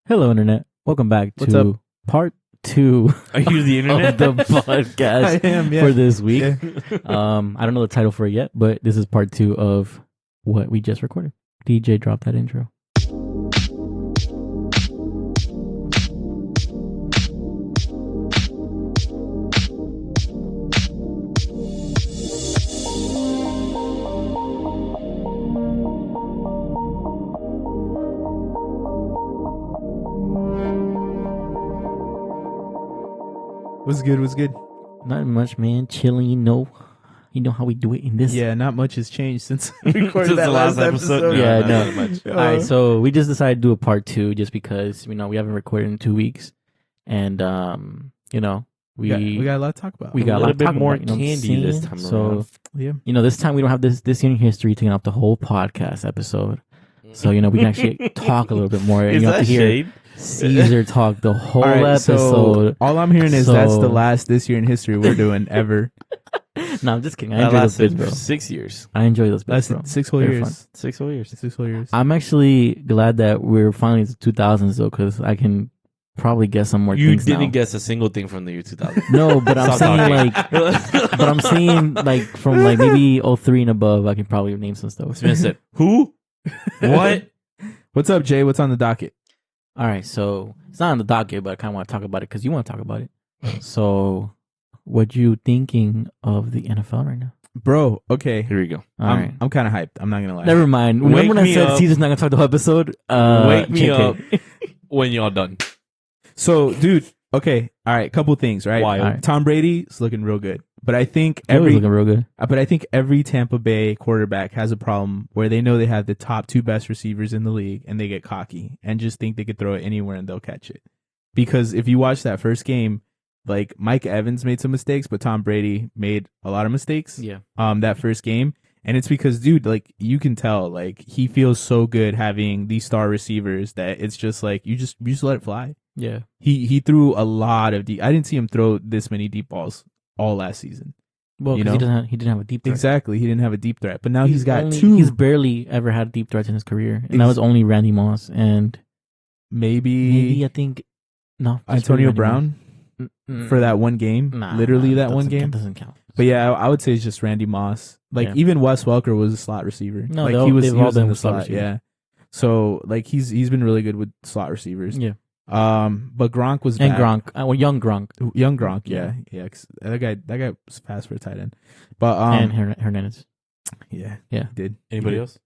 Hello, Internet. Welcome back What's to up? part 2 Are you the internet? of the podcast I am, yeah. for this week. Yeah. I don't know the title for it yet, but this is part 2 of what we just recorded. DJ, drop that intro. What's good? What's good? Not much, man. Chilling, you know how we do it in this. Yeah, not much has changed since we recorded Since that the last last episode. episode? Yeah, No, no. not much. All right, so we just decided to do a part 2 just because, we haven't recorded in 2 weeks. And, we got a lot to talk about. we got a little lot to bit talk more about, you know what I'm candy this saying? time So, around. yeah. this time we don't have this year in history taking up the whole podcast episode. So, we can actually talk a little bit more. Is You have that to hear shade? Caesar talk the whole All right, episode. so all I'm hearing is that's the So- last this year in history we're doing ever. No, I'm just kidding. I That enjoy those bits, lasted bro. 6 years. I enjoy those bits, bro. Lasted 6 whole They're years. fun. 6 whole years. 6 whole years. I'm actually glad that we're finally in the 2000s, though, because I can probably guess some more You things didn't now. guess a single thing from the year 2000. No, but I'm Stop saying, talking. but I'm saying, from, maybe 03 and above, I can probably name some stuff. Smith said, who? What? What's up, Jay? What's on the docket? All right, so it's not on the docket, but I kind of want to talk about it because you want to talk about it. So, what you thinking of the NFL right now? Bro, okay. Here we go. All right. I'm kind of hyped. I'm not going to lie. Never mind. Wake Remember when I me said up. Caesar's not going to talk the whole episode? Wake me JK. up when y'all done. So, dude, okay. All right, couple things, right? Wild. All right. Tom Brady is looking real good. But I think He was looking real good. every Tampa Bay quarterback has a problem where they know they have the top 2 best receivers in the league and they get cocky and just think they could throw it anywhere and they'll catch it. Because if you watch that first game, like Mike Evans made some mistakes, but Tom Brady made a lot of mistakes. Yeah. That first game. And it's because, dude, like you can tell, like he feels so good having these star receivers that it's just like you just let it fly. Yeah. He threw a lot of deep. I didn't see him throw this many deep balls all last season. Well, You because know? he didn't have a deep threat. Exactly. He didn't have a deep threat, but now he's got only, 2. He's barely ever had deep threats in his career, and that was only Randy Moss and maybe I think no that's really Antonio Randy Brown Moss. Mm, for that one game. nah, Literally nah, that one doesn't- game. doesn't count. But yeah, I would say it's just Randy Moss. Like Yeah. even Wes Welker was a slot receiver. No, like they've he all was been in the with slot slot. receivers. Yeah. So like he's been really good with slot receivers. Yeah, But Gronk was and bad. Gronk, young Gronk, Young Gronk. Yeah. 'Cause that guy was fast for a tight end. But and Hernandez. yeah, Yeah. he did. Anybody He did. else?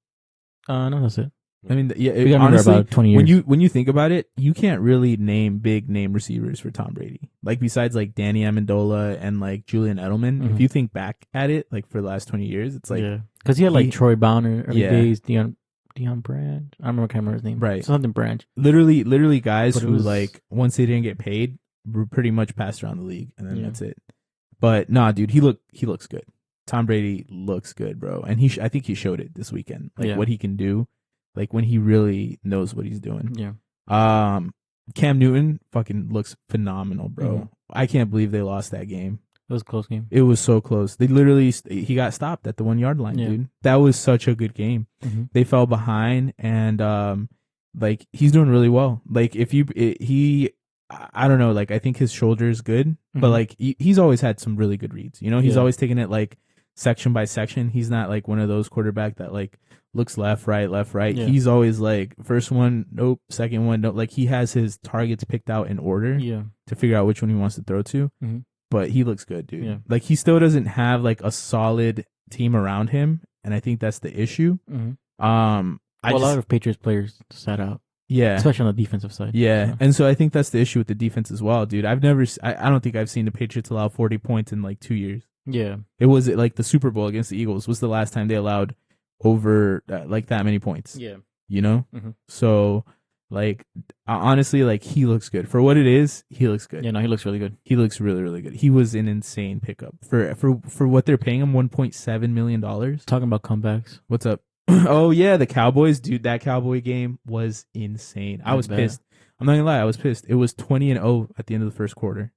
No, that's it. I mean, yeah. We got him honestly, about 20 years. when you think about it, you can't really name big name receivers for Tom Brady. Like besides like Danny Amendola and like Julian Edelman, Mhm. if you think back at it, like for the last 20 years, it's like yeah, because he had like he- Troy Bowner early Yeah. days, Dion Branch. I can't remember his name. Right. Something Branch. literally guys But it who was- like once they didn't get paid were pretty much passed around the league, and then Yeah. that's it. But nah, dude, he looks good. Tom Brady looks good, bro, and I think he showed it this weekend, like Yeah. what he can do, like when he really knows what he's doing. Yeah. Cam Newton fucking looks phenomenal, bro. Mhm. I can't believe they lost that game. It was a close game. It was so close. They literally he got stopped at the 1 yard line, Yeah. dude. That was such a good game. Mm-hmm. They fell behind, and like he's doing really well. Like if I don't know, like I think his shoulder is good, but Mhm. like he's always had some really good reads. You know, he's Yeah. always taking it like section by section. He's not like one of those quarterback that like looks left, right. Yeah. He's always like first one, nope, second one, nope. Like he has his targets picked out in order Yeah. to figure out which one he wants to throw to. Mhm. But he looks good, dude. Yeah. Like he still doesn't have like a solid team around him, and I think that's the issue. Mm-hmm. I A lot just, of Patriots players sat out, yeah, especially on the defensive side. yeah, So, and so I think that's the issue with the defense as well, dude. I don't think I've seen the Patriots allow 40 points in like 2 years. yeah. It was like the Super Bowl against the Eagles was the last time they allowed over like that many points. Yeah. You know, Mhm. so like honestly, like he looks good for what it is. He looks good. Yeah, no, he looks really good. He looks really, really good. He was an insane pickup for what they're paying him, $1.7 million. Talking about comebacks. What's up? Oh yeah, the Cowboys, dude. That Cowboy game was insane. I I was bet. pissed. I'm not gonna lie, I was pissed. It was 20-0 at the end of the first quarter,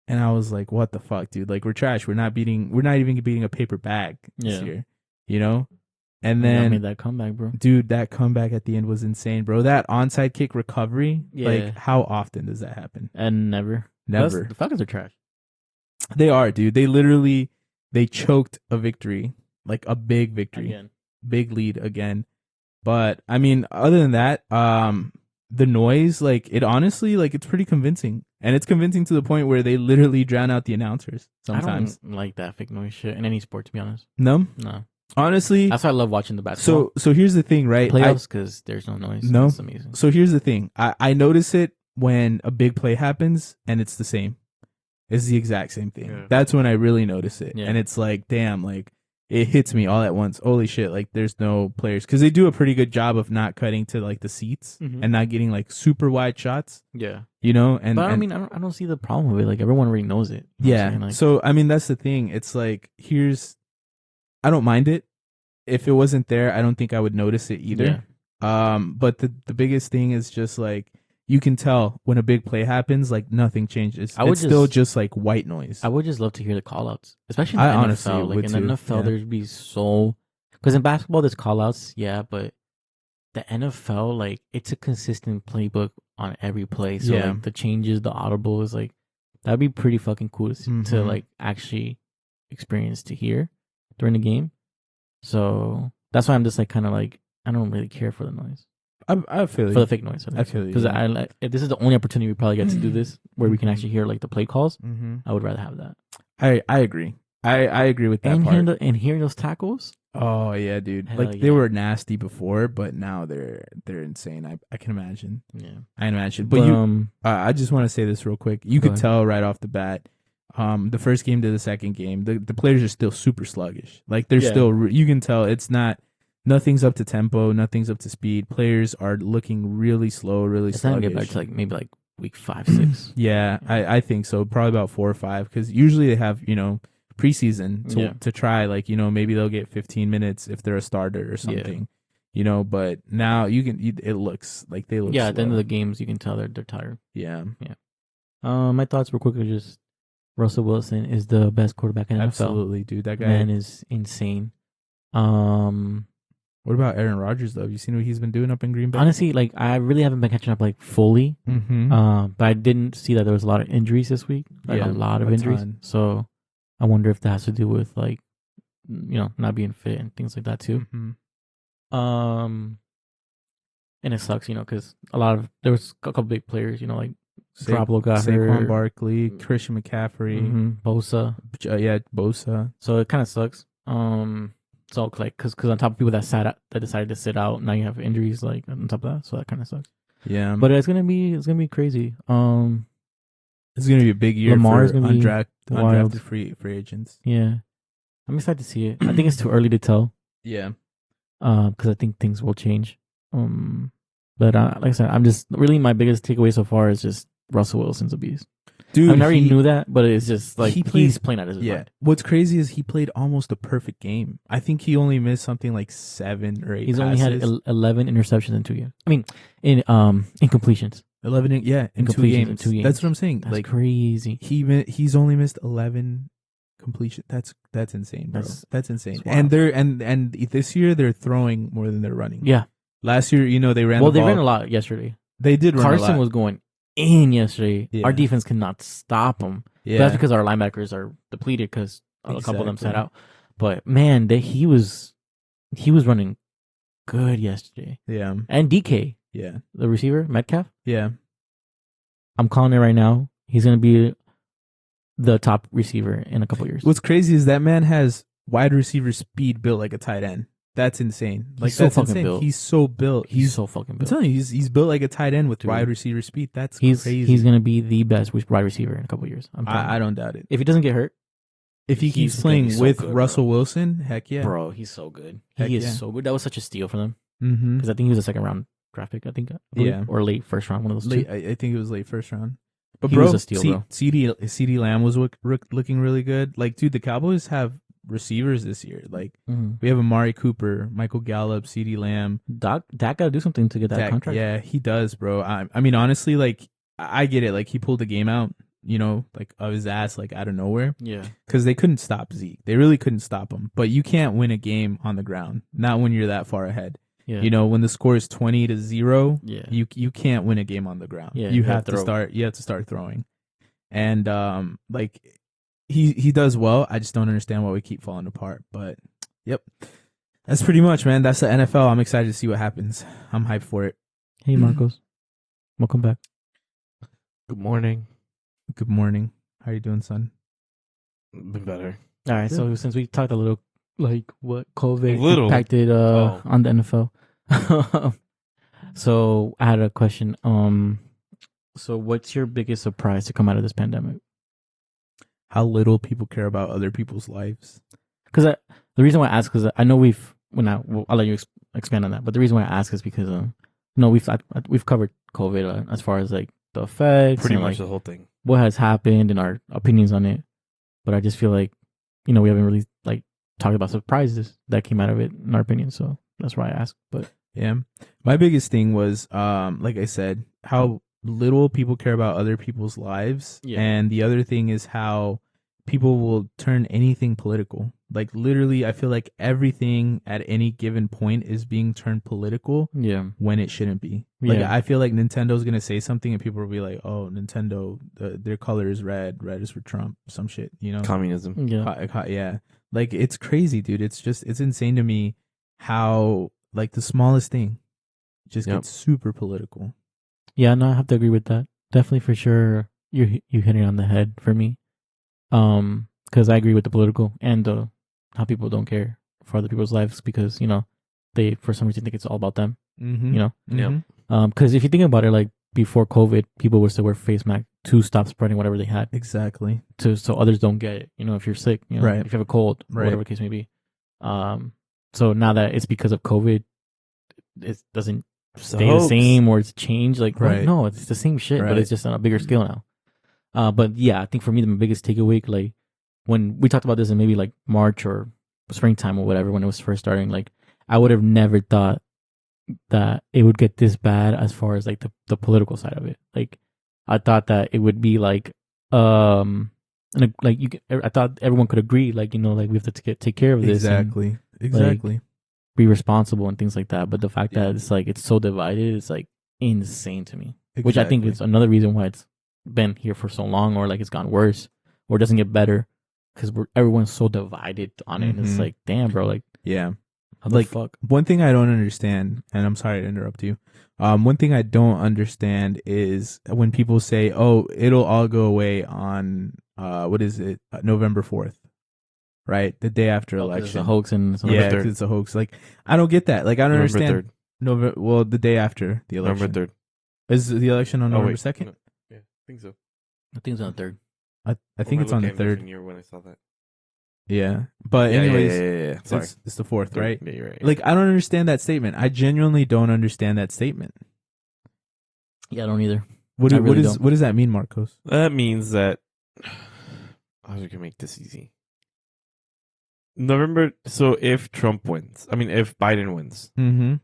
and I was like, "What the fuck, dude? Like we're trash. We're not even beating a paper bag this Yeah. year, you know." And Yeah, then, made that comeback, bro. dude, that comeback at the end was insane, bro. That onside kick recovery, Yeah. like, how often does that happen? And never. Never. The Falcons are trash. They are, dude. They choked a victory, like a big victory, Again. big lead again. But I mean, other than that, the noise, like, it honestly, like, it's pretty convincing, and it's convincing to the point where they literally drown out the announcers sometimes. I don't like that fake noise shit in any sport, to be honest. No, No. honestly. That's why I love watching the basketball. So here's the thing, right? Playoffs, because there's no noise. No. It's amazing. So here's the thing. I notice it when a big play happens and it's the same. It's the exact same thing. Yeah. That's when I really notice it. Yeah. And it's like, damn, like, it hits me all at once. Holy shit, like, there's no players. Because they do a pretty good job of not cutting to, like, the seats Mhm. and not getting, like, super wide shots, Yeah. you know? And But I and- mean, I don't see the problem with it. Like, everyone already knows it. You know what I'm yeah. saying? Like, So, I mean, that's the thing. It's like, I don't mind it. If it wasn't there, I don't think I would notice it either. But the biggest thing is just like, you can tell when a big play happens, like, nothing changes. I would It's still just- just like white noise. I would just love to hear the call outs, especially in I the honestly NFL. Like, would in too, the NFL, yeah. there'd be so. Because in basketball, there's call outs, yeah, but the NFL, like, it's a consistent playbook on every play. So, Yeah. like, the changes, the audibles, like, that'd be pretty fucking cool to Mhm. like, actually experience to hear during the game. So, that's why I'm just, like, kind of like, I don't really care for the noise. I feel For the you. fake noise. I feel you, Because yeah. if this is the only opportunity we probably get to do this, where we can Mhm. actually hear, like, the play calls, Mm-hmm. I would rather have that. I agree. I agree with that And part. hearing those tackles, Oh yeah, dude. Hell Like, they yeah. were nasty before, but now they're insane. I can imagine. yeah. I can imagine. But you, I just want to say this real quick. You Go could ahead. tell right off the bat, the first game to the second game, the players are still super sluggish. Like, they're Yeah. still, you can tell it's not, nothing's up to tempo, nothing's up to speed. Players are looking really slow, really It's time to sluggish. get back to, like, maybe like week 5, 6. Yeah, I think so. Probably about 4 or 5, because usually they have, preseason Yeah. to try, like, maybe they'll get 15 minutes if they're a starter or something, but now it looks like they look Yeah, at the end slow. of the games, you can tell they're tired. Yeah, My thoughts real quick are just Russell Wilson is the best quarterback in NFL. absolutely, dude. That guy. Man is insane. What about Aaron Rodgers, though? Have you seen what he's been doing up in Green Bay? Honestly, like, I really haven't been catching up, like, fully. Mm-hmm. But I didn't see that there was a lot of injuries this week. Like, Yeah, a lot of a injuries. ton. So I wonder if that has to do with, like, not being fit and things like that too. Mm-hmm. And it sucks, because there was a couple big players, like Sa- Garoppolo got Saquon hurt. Barkley, Christian McCaffrey, Bosa. Bosa. So it kind of sucks. So like, cause on top of people that decided to sit out, now you have injuries like on top of that. So that kind of sucks. Yeah, But it's gonna be crazy. it's gonna be a big year Lamar's for gonna be wild. undrafted free agents. Yeah, I'm excited to see it. I think it's too early to tell. Yeah, Because I think things will change. But like I said, I'm just really, my biggest takeaway so far is just Russell Wilson's a beast. dude. I already knew that, but it's just like he played- he's playing out of his Yeah. mind. What's crazy is he played almost a perfect game. I think he only missed something like 7 or 8. He's only had passes. 11 interceptions in 2 games. I mean, in incompletions. 11. In 2 Incompletions games. in 2 games. That's what I'm saying. That's like crazy. he's only missed 11 completion. That's insane, bro. That's insane. that's wild. And they're and this year they're throwing more than they're running. Yeah. Last year, they ran. Well, the they ball. ran a lot yesterday. They did run a Carson lot. was going in yesterday. Yeah. Our defense cannot stop him. Yeah. That's because our linebackers are depleted because a couple of them sat Exactly. out. But man, he was running good yesterday. Yeah. And DK, Yeah. the receiver, Metcalf, Yeah. I'm calling it right now. He's going to be the top receiver in a couple years. What's crazy is that man has wide receiver speed built like a tight end. That's insane. Like, He's so that's fucking insane. built. He's so built. He's so fucking I'm built. telling you, he's built like a tight end with Dude. wide receiver speed. That's He's crazy. going to be the best wide receiver in a couple years. I'm telling I you. don't doubt it. If he doesn't get hurt, If he He's keeps gonna playing be so with good, bro. Russell Wilson, heck yeah. bro, he's so good. Heck He is yeah. so good. That was such a steal for them Mm-hmm. because I think he was a second round draft pick. I believe, Yeah. or late first round, one of those Late, two. I think it was late first round. But He bro, was a steal, bro. CD Lamb was looking really good. Like, dude, the Cowboys have receivers this year. Like, Mhm. we have Amari Cooper, Michael Gallup, CD Lamb. Dak got to do something to get that Dak- contract. Yeah, he does, bro. I mean, honestly, like, I get it. Like, he pulled the game out, like of his ass, like out of nowhere, Yeah. because they couldn't stop Zeke. They really couldn't stop him. But you can't win a game on the ground, not when you're that far ahead. Yeah. When the score is 20-0, Yeah. you can't win a game on the ground. Yeah, you you have gotta to throw. start. You have to start throwing, and like he does well. I just don't understand why we keep falling apart. But yep, that's pretty much, man. That's the NFL. I'm excited to see what happens. I'm hyped for it. Hey, Marcos. Welcome back. Good morning. Good morning. How you doing, son? Been better. All right. So since we talked a little, like what COVID Little? impacted Oh. on the NFL, so I had a question. So what's your biggest surprise to come out of this pandemic? How little people care about other people's lives. Because the reason why I ask is I know I'll let you expand on that. But the reason why I ask is because we've covered COVID as far as like the effects, Pretty and, much like, the whole thing. what has happened and our opinions on it. But I just feel like we haven't really like talked about surprises that came out of it in our opinion. So that's why I asked. But Yeah. My biggest thing was, like I said, how little people care about other people's lives. Yeah. And the other thing is how people will turn anything political. Like literally, I feel like everything at any given point is being turned political yeah, when it shouldn't be. Like Yeah. I feel like Nintendo's gonna say something and people will be like, "Oh, Nintendo, their color is red. Red is for Trump. Some shit." Communism. yeah, Yeah. Like it's crazy, dude. It's insane to me how like the smallest thing just Yep. gets super political. yeah. No, I have to agree with that. Definitely for sure. You hit it on the head for me. Because I agree with the political and how people don't care for other people's lives because they for some reason think it's all about them. Mm-hmm. Yep. Because if you think about it, like before COVID, people would still wear face masks to stop spreading whatever they had, Exactly. so others don't get it. If you're sick, Right. if you have a cold, Right. whatever the case may be. So now that it's because of COVID, it doesn't stay the hoax. same or it's changed. Like, what? Right. No, it's the same shit, but Right. it's just on a bigger scale now. But yeah, I think for me, the biggest takeaway, like when we talked about this in maybe like March or springtime or whatever, when it was first starting, like I would have never thought that it would get this bad as far as like the political side of it. Like I thought that it would be like, I thought everyone could agree, like, like we have to take care of this. And Exactly. be responsible and things like that. But the fact Yeah. that it's like it's so divided, it's like insane to me. Which I think Exactly. is another reason why it's been here for so long, or like it's gotten worse, or doesn't get better, because everyone's so divided on it. And it's Mhm. like, damn, bro, like Yeah. how the Like, fuck? One thing I don't understand, and I'm sorry to interrupt you. One thing I don't understand is when people say, "Oh, it'll all go away on what is it, November 4th, right? The day after Oh, 'cause election." it's a hoax and Yeah, November 'cause it's a hoax. Like I don't get that. Like I don't November understand. 3rd. Well, the day after the election. November 3rd. Is the election on Oh, November wait. 2nd? No. Yeah, I think so. I think it's on the third. I think it's on the 3rd. Year when I saw that. Yeah, but Yeah, anyways, yeah. Sorry. it's the 4th, right? Yeah, you're right. Like I don't understand that statement. I genuinely don't understand that statement. Yeah, I don't either. What I really don't. what does that mean, Marcos? That means that how we can make this easy. November. So if Trump wins, if Biden wins, Mm-hmm.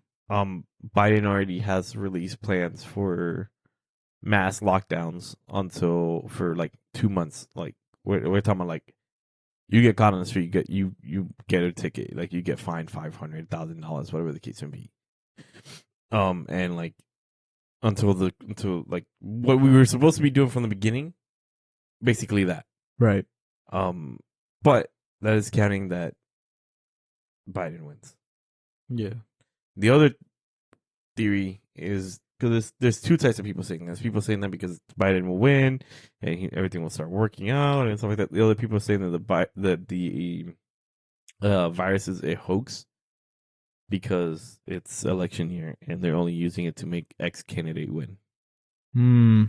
Biden already has released plans for mass lockdowns for like 2 months. Like we're talking about like you get caught on the street, you get a ticket, like you get fined $500,000, whatever the case may be. And like until like what we were supposed to be doing from the beginning, basically that. Right. But that is counting that Biden wins. Yeah. The other theory is because there's two types of people saying this. People saying that because Biden will win and everything will start working out and stuff like that. The other people are saying that the virus is a hoax because it's election year and they're only using it to make X candidate win. Hmm.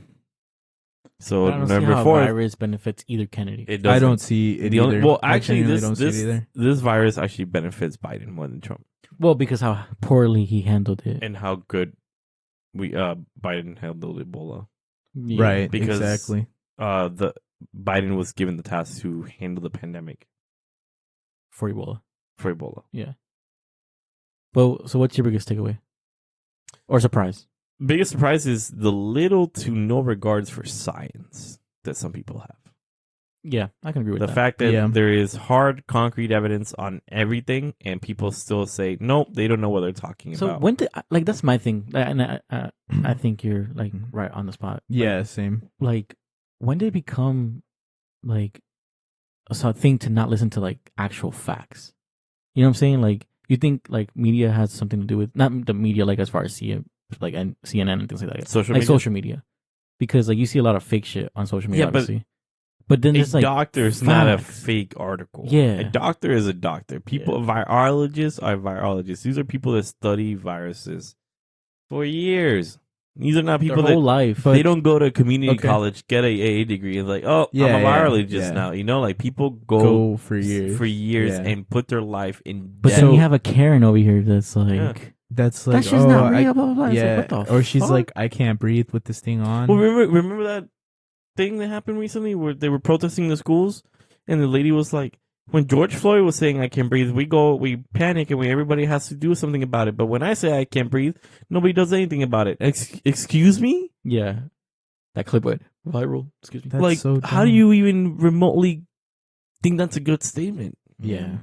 So I don't see November how a 4th, virus benefits either candidate. it doesn't. I don't see it either. Well, I actually, genuinely this don't see it either. this virus actually benefits Biden more than Trump, Well, because how poorly he handled it. and how good Biden handled Ebola. Yeah. Right. because- Exactly. The Biden was given the task to handle the pandemic For Ebola. for Ebola. Well, so what's your biggest takeaway? Or surprise? Biggest surprise is the little to no regards for science. that some people have. Yeah, I can agree with The that. fact that Yeah. there is hard, concrete evidence on everything, and people still say, nope, they don't know what they're talking So about. when did like that's my thing, and I think you're like right on the spot. Yeah, same. Like when did it become like a thing to not listen to like actual facts? You know what I'm saying? Like you think like media has something to do with not the media like as far as like and CNN and things like that. Social like media? social media, because like you see a lot of fake shit on social media. Yeah, but obviously. But then A there's like doctor is not a facts. fake article. Yeah. A doctor is a doctor. People, virologists are virologists. These are people that study viruses for years. These are not Their people whole that life. they don't go to community Okay. college, get a AA degree, and like, oh, Yeah, I'm a yeah, virologist yeah. now. You know, like people Go for years. Yeah. and put their life in But debt. then you have a Karen over here that's like, Yeah. That's like, that's just not real. Blah, blah, blah. It's yeah. like, what the Or she's fuck? like, I can't breathe with this thing on. Well, remember that thing that happened recently where they were protesting the schools, and the lady was like, when George Floyd was saying I can't breathe, we panic and everybody has to do something about it. But when I say I can't breathe, nobody does anything about it. Excuse me? yeah, that clip went viral. Excuse me. That's like, so how do dumb. you even remotely think that's a good statement? Yeah.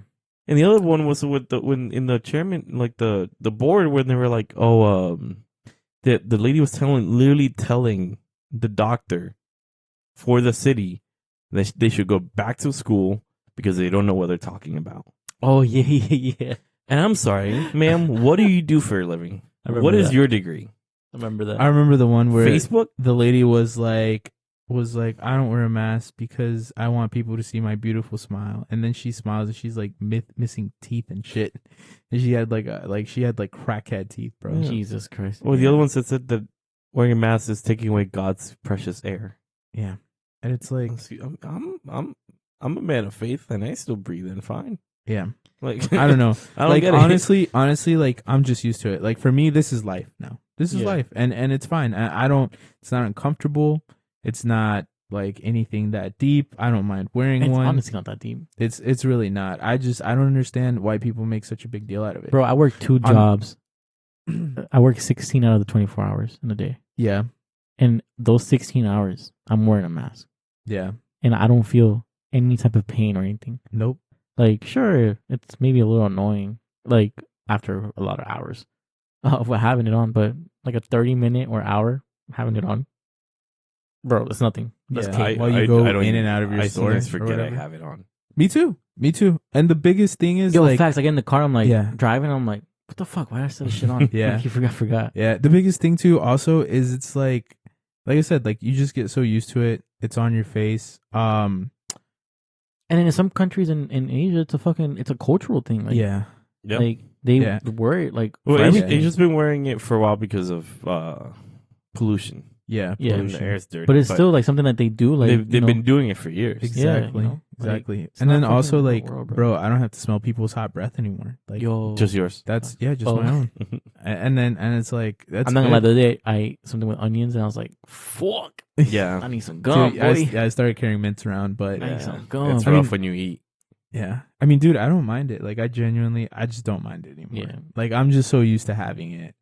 And the other one was with when in the chairman, like the board, when they were like, the lady was literally telling the doctor for the city that they should go back to school because they don't know what they're talking about. Oh yeah, yeah. And I'm sorry, ma'am, what do you do for a living? I remember What is that. your degree? I remember that. I remember the one where Facebook? the lady was like, I don't wear a mask because I want people to see my beautiful smile. And then she smiles and she's like missing teeth and shit. And she had she had crackhead teeth, bro. Yeah. Jesus Christ. Well, the Yeah. other one said that wearing a mask is taking away God's precious air. Yeah. And it's like, I'm a man of faith, and I still breathe in fine. yeah. Like I don't know. I don't like get it. honestly, like I'm just used to it. Like for me, this is life now. This is Yeah. life, and it's fine. I don't. It's not uncomfortable. It's not like anything that deep. I don't mind wearing It's one. honestly not that deep, It's really not. I don't understand why people make such a big deal out of it. bro. I work 2 I'm- jobs. I work 16 out of the 24 hours in a day, Yeah, and those 16 hours, I'm wearing a mask, yeah. and I don't feel any type of pain or anything. Nope. Like, sure, it's maybe a little annoying, like after a lot of hours of having it on, but like a 30-minute or hour having it on, bro, it's nothing. That's Yeah. cake. While you go I don't in even- and out of your I store sometimes or forget I whatever. have it on. Me too. And the biggest thing is Yo, like, facts. I get in the car, I'm like Yeah. driving, I'm like, what the fuck? Why did I still this shit on? Yeah. Like, you forgot. yeah. The biggest thing too also is it's like I said, like you just get so used to it. It's on your face. And then in some countries in Asia, it's a cultural thing. Like, Yeah. Yep. like they Yeah. wear it like Well, for Asia's everything. just been wearing it for a while because of pollution. Yeah. Yeah. And the pollution. air's dirty. But it's still like something that they do. Like they've been doing it for years. Exactly. you know, like, Exactly. it's And not then fucking also the like, world, bro, I don't have to smell people's hot breath anymore. Like, yo, Just yours. that's just Oh. my own. And it's like that's I'm not gonna lie. good. The other day I ate something with onions, and I was like, fuck, I Yeah. need some gum, Dude, boy. I started carrying mints around, but I need Yeah. some gum. It's I mean- rough when you eat. yeah. I mean, dude, I don't mind it. Like, I just don't mind it anymore. Yeah. Like, I'm just so used to having it.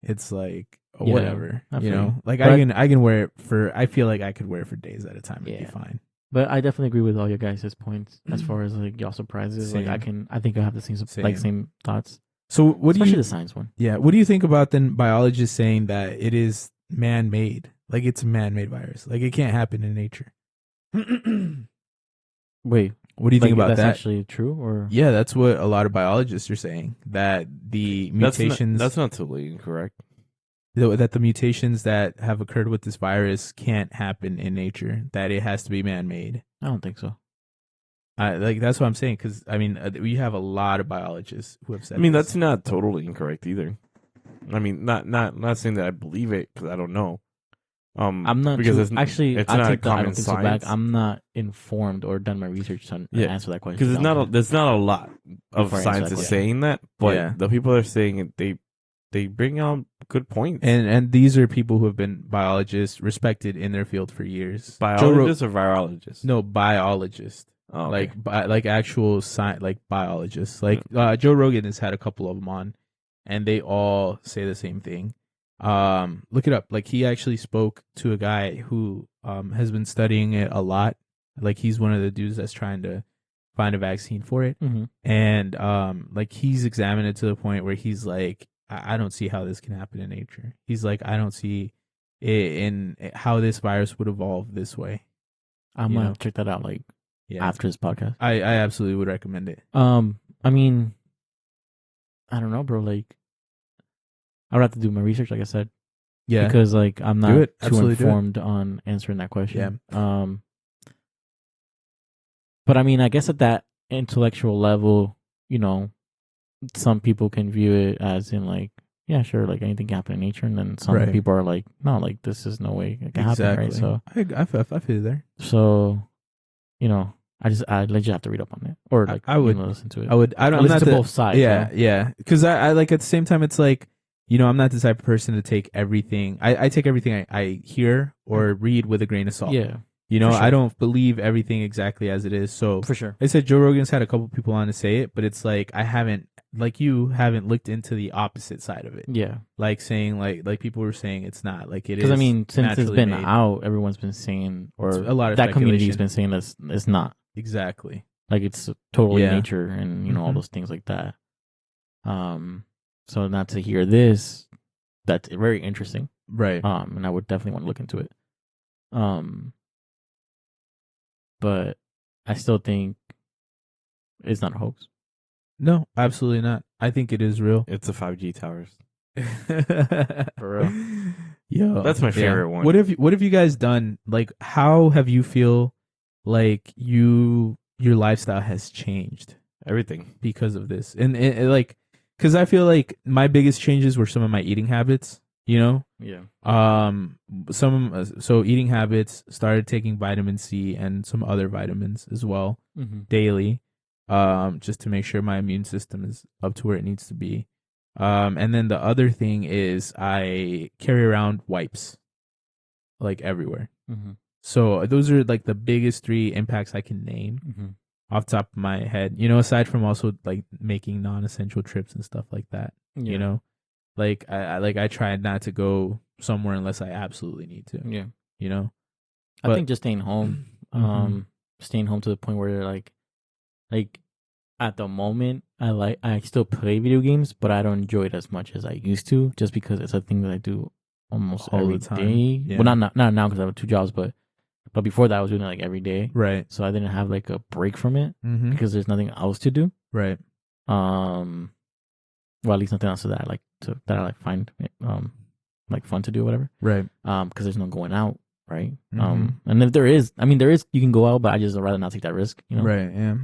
It's like Yeah, whatever, I you feel know. you. Like, But I can wear it for. I feel like I could wear it for days at a time. It'd be Yeah. fine. But I definitely agree with all your guys' points as far as like y'all surprises. Like Same. I think I have the same thoughts. So, what do Especially you? the science one. Yeah. What do you think about then biologists saying that it is man-made? Like, it's a man-made virus. Like, it can't happen in nature. Wait, What do you think about that's that? actually true or Yeah, that's what a lot of biologists are saying, that the mutations That's not totally incorrect. that the mutations that have occurred with this virus can't happen in nature, that it has to be man-made. I don't think so. Like, that's what I'm saying, because I mean, we have a lot of biologists who have said I mean, this. that's not totally incorrect either. I mean, not saying that I believe it because I don't know. I'm not because too, it's actually. it's I not take the I common don't think so back. science. I'm not informed or done my research to Yeah, answer that question. because there's not a lot of Before I answer that scientists question. saying that, but Yeah. the people that are saying it, they bring out good points. And these are people who have been biologists, respected in their field for years. Biologists or virologists? No, biologists. Oh, okay. Like actual like biologists. Like Joe Rogan has had a couple of them on, and they all say the same thing. Look it up. Like he actually spoke to a guy who has been studying it a lot. Like he's one of the dudes that's trying to find a vaccine for it. Mm-hmm. And like he's examined it to the point where he's like, I don't see how this can happen in nature. He's like, I don't see it in how this virus would evolve this way. I'm You gonna know? check that out like Yeah. after this podcast. I absolutely would recommend it. I mean, I don't know, bro. Like, I would have to do my research, like I said, Yeah. because like I'm Do not it. too Absolutely do it. informed on answering that question. But I mean, I guess at that intellectual level, you know, some people can view it as in like, yeah, sure, like anything can happen in nature, and then some Right. people are like, no, like this is no way it can happen, right? So, I feel you there. so, you know, I let you have to read up on it, or like I would listen to it. I would. I don't. I'm listen not to the, both sides. Yeah, so. yeah. Because I like at the same time, it's like, you know, I'm not the type of person to take everything. I take everything I hear or read with a grain of salt. Yeah, You know, for sure. I don't believe everything exactly as it is. So for sure. I said Joe Rogan's had a couple people on to say it, but it's like I haven't, like you haven't looked into the opposite side of it. Yeah, Like saying like people were saying it's not like it is. because I mean, since it's naturally been made. out, everyone's been saying, or It's a lot of that community has speculation. been saying that it's not. Exactly. Like it's totally Yeah. nature and you know all Mhm. those things like that. So not to hear this, that's very interesting. Right. And I would definitely want to look into it. But I still think it's not a hoax. No, absolutely not. I think it is real. It's the 5G towers. For real. Yo, That's my favorite one. What have you guys done? Like, how have you feel like your lifestyle has changed Everything. because of this? And like, because I feel like my biggest changes were some of my eating habits. You know, Yeah. so eating habits, started taking vitamin C and some other vitamins as well Mm-hmm. daily, just to make sure my immune system is up to where it needs to be. And then the other thing is I carry around wipes like everywhere. Mm-hmm. So those are like the biggest three impacts I can name Mm-hmm. off the top of my head. You know, aside from also like making non-essential trips and stuff like that. Yeah. You know, like I try not to go somewhere unless I absolutely need to. Yeah. You know, I think just staying home. Mhm. Staying home to the point where like at the moment I still play video games, but I don't enjoy it as much as I used to, just because it's a thing that I do almost All every the time. day. Yeah. Well, not now because I have 2 jobs, but before that I was doing it like every day. Right. So I didn't have like a break from it Mm-hmm. because there's nothing else to do. Right. Well, at least nothing else that I find like fun to do or whatever. Right. Because there's no going out, right? Mhm. And if there is, you can go out, but I just rather not take that risk, you know. Right. Yeah.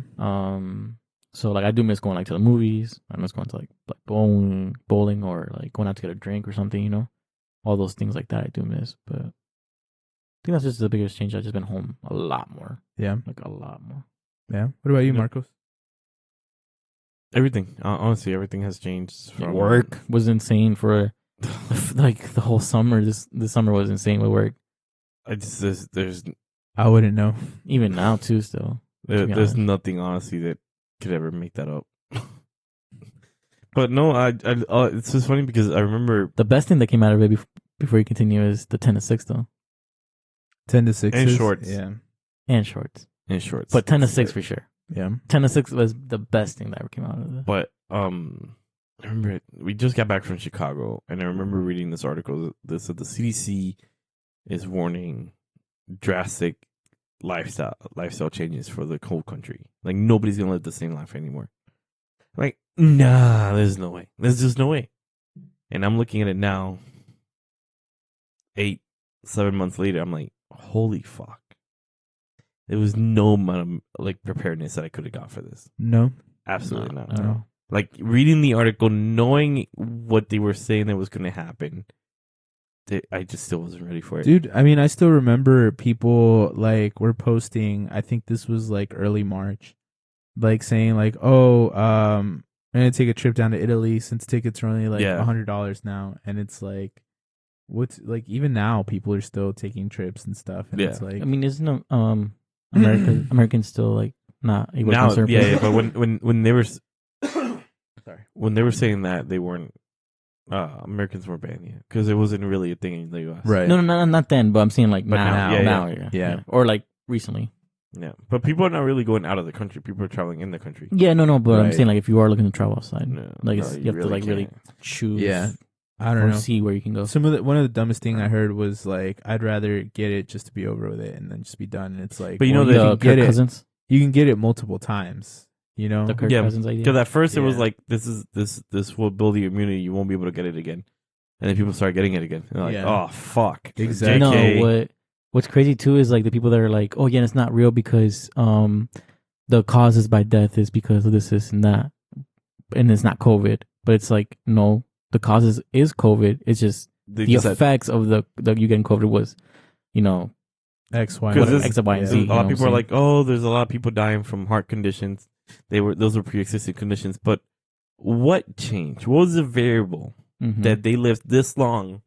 So like I do miss going like to the movies. I miss going to like bowling, or like going out to get a drink or something, you know. All those things like that I do miss, but I think that's just the biggest change. I've just been home a lot more. Yeah. Like a lot more. Yeah. What about you, Yeah. Marcos? Everything. Honestly, everything has changed. From Work was insane for like the whole summer. This summer was insane with work. I just there's I wouldn't know. Even now too. Still, to be there's honest. nothing honestly that could ever make that up. But no, it's just funny because I remember The best thing that came out of it before you continue is the 10-6 though, 10 to 6 And shorts. Yeah. and shorts. in shorts, But 10-6 for sure. Yeah. 10-6 was the best thing that ever came out of it. But I remember we just got back from Chicago, and I remember reading this article that said the CDC is warning drastic lifestyle changes for the whole country. Like nobody's gonna live the same life anymore. Like, nah, there's no way. There's just no way. And I'm looking at it now, 7 months later. I'm like, holy fuck. There was no amount of like preparedness that I could have got for this. No. Absolutely No, not. I don't know. Like reading the article, knowing what they were saying that was going to happen, I just still wasn't ready for it. Dude, I mean, I still remember people like were posting, I think this was like early March, like saying like, oh, I'm going to take a trip down to Italy since tickets are only like Yeah. $100 now. And it's like, what's like, even now people are still taking trips and stuff. And Yeah. it's like, I mean, isn't Americans still like not able Now, to conserve? yeah, but when they were sorry. when they were saying that, they weren't Americans were banned, yeah, because it wasn't really a thing in the U.S. Right. No, not then, but I'm saying like But now, now, yeah. or like recently. Yeah, but people are not really going out of the country. People are traveling in the country. Yeah, no, but I'm Right. saying like if you are looking to travel outside, No, like no, it's, you have to like really can't. choose. Yeah. I don't or know. see where you can go. One of the dumbest thing I heard was like, I'd rather get it just to be over with it and then just be done. And it's like, But you know well, that you The can get Kirk it. Cousins, You can get it multiple times. You know. the Kirk Yeah, Cousins idea. Because at first it was Yeah. like this will build your immunity. You won't be able to get it again, and then people start getting it again. They're like, Yeah. oh fuck, Exactly. No, what's crazy too is like the people that are like, oh yeah, it's not real because the causes by death is because of this and that, and it's not COVID. But it's like no, the causes is COVID. It's just They the just said- effects of the you getting COVID was, you know, X, Y, Because and this- X, Y, and yeah. Z. a lot of you know people are what I'm like, oh, there's a lot of people dying from heart conditions. Those were pre-existing conditions. But what changed? What was the variable saying? Mhm. that they lived this long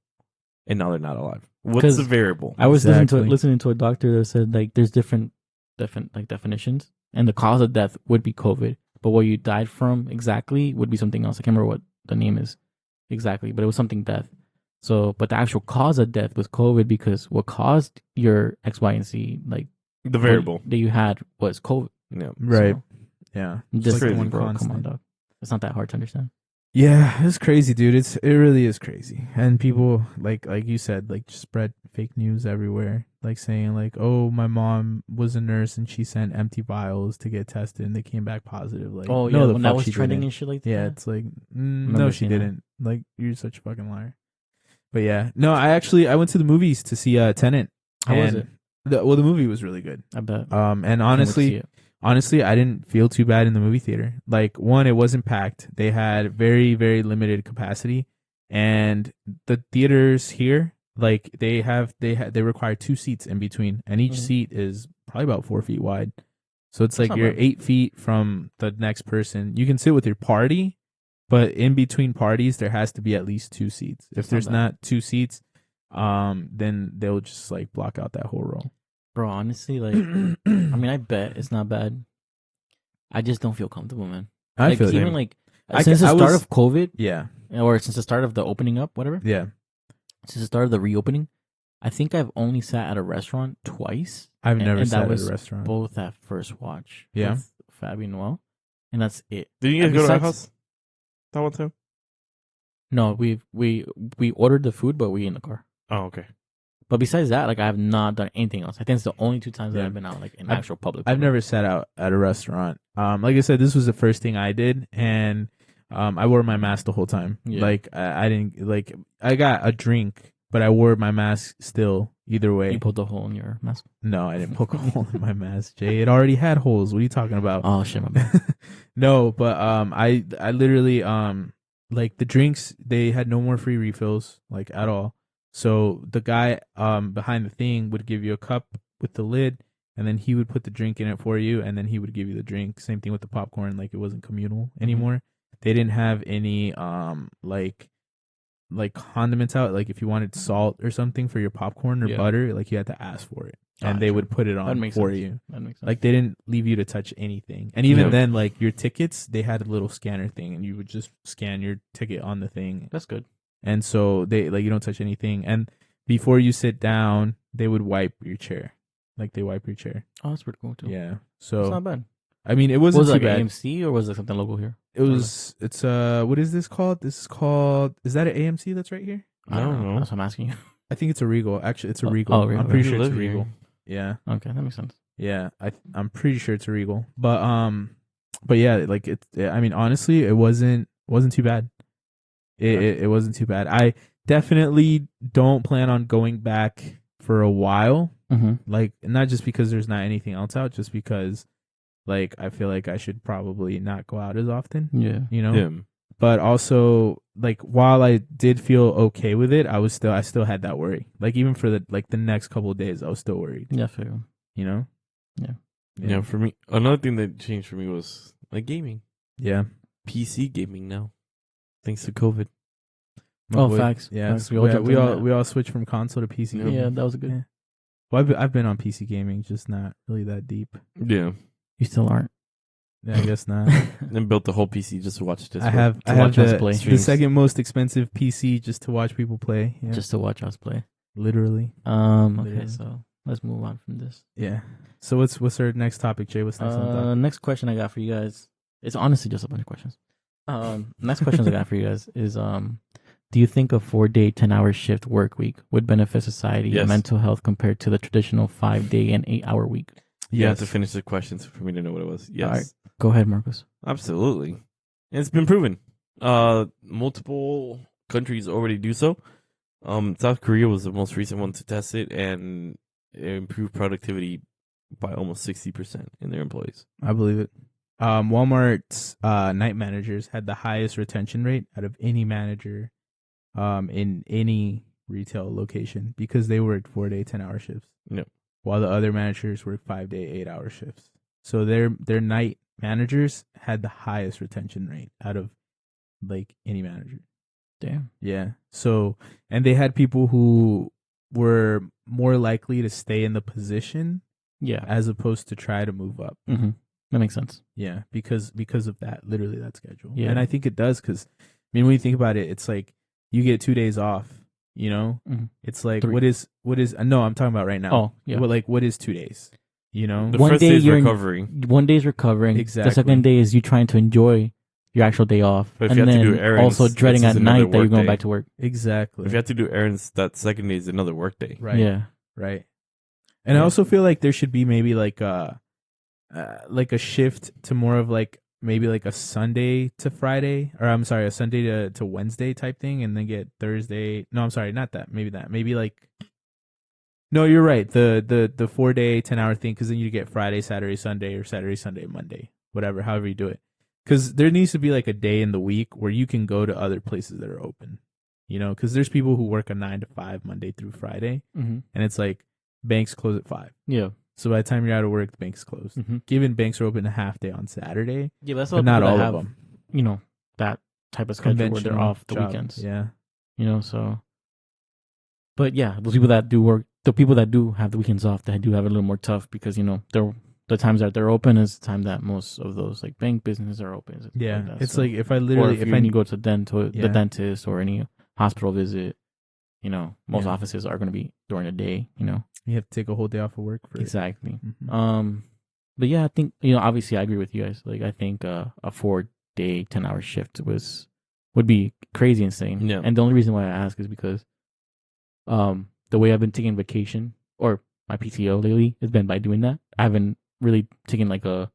and now they're not alive? What's 'Cause the variable? I was Exactly. listening to a doctor that said like there's different like definitions, and the cause of death would be COVID, but what you died from exactly would be something else. I can't remember what the name is exactly, but it was something death. So, but the actual cause of death was COVID because what caused your X, Y, and Z like The variable. that you had was COVID. Yeah. Right. So, Yeah. just crazy, one bro, come on, constant. dog. It's not that hard to understand. Yeah, it's crazy, dude. It really is crazy. And people like you said, like just spread fake news everywhere, like saying like, "Oh, my mom was a nurse and she sent empty vials to get tested and they came back positive." Like, Oh no, yeah, the when fuck that was she trending didn't. and shit like that. Yeah, it's like, no, Remember she seeing that. didn't. Like, you're such a fucking liar. But yeah, no, I went to the movies to see Tenet. How was and it? The movie was really good. I bet. And Can't wait to honestly, see it. I didn't feel too bad in the movie theater. Like, one, it wasn't packed. They had very, very limited capacity, and the theaters here, like they require 2 seats in between, and each Mhm. seat is probably about 4 feet wide. So it's That's like not you're bad. 8 feet from the next person. You can sit with your party, but in between parties, there has to be at least 2 seats. If That's not there's bad. not 2 seats, then they'll just like block out that whole row. Bro, honestly, like, I mean, I bet it's not bad. I just don't feel comfortable, man. I Like, feel even same. like I since ca- the I start was- of COVID, Yeah, or since the start of the opening up, whatever. yeah. Since the start of the reopening, I think I've only sat at a restaurant twice. I've and- never and sat that at was a restaurant. both at First Watch. Yeah. With Fabi and Noel, and that's it. Did you guys And go to our besides- house? That one too? No, we ordered the food, but we in the car. Oh, okay. But besides that, like I have not done anything else. I think it's the only 2 times that Yeah. I've been out, like in I've- actual public. I've never sat out at a restaurant. Like I said, this was the first thing I did, and I wore my mask the whole time. Yeah. Like I didn't like. I got a drink, but I wore my mask still. Either way, You pulled the hole in your mask. no, I didn't poke a hole in my mask. Jay, it already had holes. What are you talking about? Oh shit, my bad. No, but I literally like the drinks, they had no more free refills like at all. So the guy behind the thing would give you a cup with the lid, and then he would put the drink in it for you, and then he would give you the drink. Same thing with the popcorn, like it wasn't communal anymore. They didn't have any like condiments out. Like if you wanted salt or something for your popcorn or Yeah. butter, like you had to ask for it, and they Gotcha. would put it That on makes for sense. you. That makes sense. Like they didn't leave you to touch anything. And even Yeah. then, like your tickets, they had a little scanner thing, and you would just scan your ticket on the thing. that's good. And so they like you don't touch anything. And before you sit down, they would wipe your chair. Like they wipe your chair. Oh, that's pretty cool too. Yeah. It's So not bad. I mean, it Was wasn't it like too bad. AMC or was it something local here? It's what is this called? This is called, is that an AMC that's right here? I don't No. know. That's what I'm asking you. I think it's a Regal. Actually, it's a Oh, Regal. oh, Regal. I'm pretty You sure it's a live here. Regal. Yeah. Okay, that makes sense. Yeah, I'm pretty sure it's a Regal, but yeah, like I mean, honestly, it wasn't too bad. It wasn't too bad. I definitely don't plan on going back for a while. Mm-hmm. Like, not just because there's not anything else out, just because, like, I feel like I should probably not go out as often. Yeah. You know. Yeah. But also, like, while I did feel okay with it, I still had that worry. Like, even for the next couple of days, I was still worried. Yeah, fair. You know. Yeah, for me, another thing that changed for me was like gaming. Yeah. PC gaming now, thanks to COVID. My Oh, boy- facts. Yeah, Facts. we We all jumped in all that. we all switched from console to PC. Yeah. gaming. Yeah, that was a good. Yeah. Well, I've been on PC gaming, just not really that deep. Yeah, You still aren't. Yeah, I guess not. And built the whole PC just to watch this. I have watch us the play. Streams. second most expensive PC just to watch people play. Yeah, Just to watch us play. literally. Okay, Literally. so let's move on from this. Yeah. So what's our next topic, Jay? What's next on the docket? Next question I got for you guys. It's honestly just a bunch of questions. Next questions I got for you guys is do you think a 4-day 10-hour shift work week would benefit society Yes. and mental health compared to the traditional 5-day and 8-hour week? You have to finish the questions for me to know what it was. Yes. All right. Go ahead, Marcos. Absolutely. It's been proven. Multiple countries already do so. South Korea was the most recent one to test it, and it improved productivity by almost 60% in their employees. I believe it. Walmart's night managers had the highest retention rate out of any manager in any retail location because they worked 4-day 10-hour shifts. Yep. While the other managers worked 5-day 8-hour shifts. So their night managers had the highest retention rate out of like any manager. Damn. Yeah. So, and they had people who were more likely to stay in the position Yeah. as opposed to try to move up. Mm-hmm. That makes sense. Yeah, because of that, literally that schedule. Yeah. And I think it does because, I mean, when you think about it, it's like you get 2 days off. You know, Mhm. it's like 3. what is no, I'm talking about right now. Oh, yeah. What is 2 days? You know, The One first day day is you're in- recovery. One day is recovering. Exactly. The second day is you trying to enjoy your actual day off. But if and you have to then do errands, also dreading this at is another night that you're work going day. back to work. exactly. If you have to do errands, that second day is another work day. Right. Yeah. Right. And I Yeah. also feel like there should be maybe like a shift to more of like maybe like a Sunday to Friday, or I'm sorry, a Sunday to Wednesday type thing, and then get Thursday. No, I'm sorry, not that. Maybe that. Maybe like. No, you're right. The 4-day 10-hour thing, because then you get Friday, Saturday, Sunday, or Saturday, Sunday, Monday, whatever, however you do it. Because there needs to be like a day in the week where you can go to other places that are open. You know, because there's people who work a 9 to 5 Monday through Friday, Mm-hmm. and it's like banks close at 5. Yeah. So by the time you're out of work, the bank's closed. Mm-hmm. Given banks are open a half day on Saturday, Yeah, that's but not all of them. You know, that type of schedule where they're Conventional off the job, weekends. Yeah. You know, so. But yeah, those people that do work, the people that do have the weekends off, they do have it a little more tough because, you know, the times that they're open is the time that most of those like bank businesses are open. Stuff Yeah. like that. It's So- like if I or literally, if if you I need to go to the Yeah. dentist or any hospital visit, you know, most Yeah. offices are going to be during the day, you know. you have to take a whole day off of work for Exactly. it. Mhm. But yeah, I think, you know, obviously I agree with you guys. Like, I think a 4-day 10-hour shift would be crazy insane. Yeah. And the only reason why I ask is because the way I've been taking vacation or my PTO lately has been by doing that. I haven't really taken like a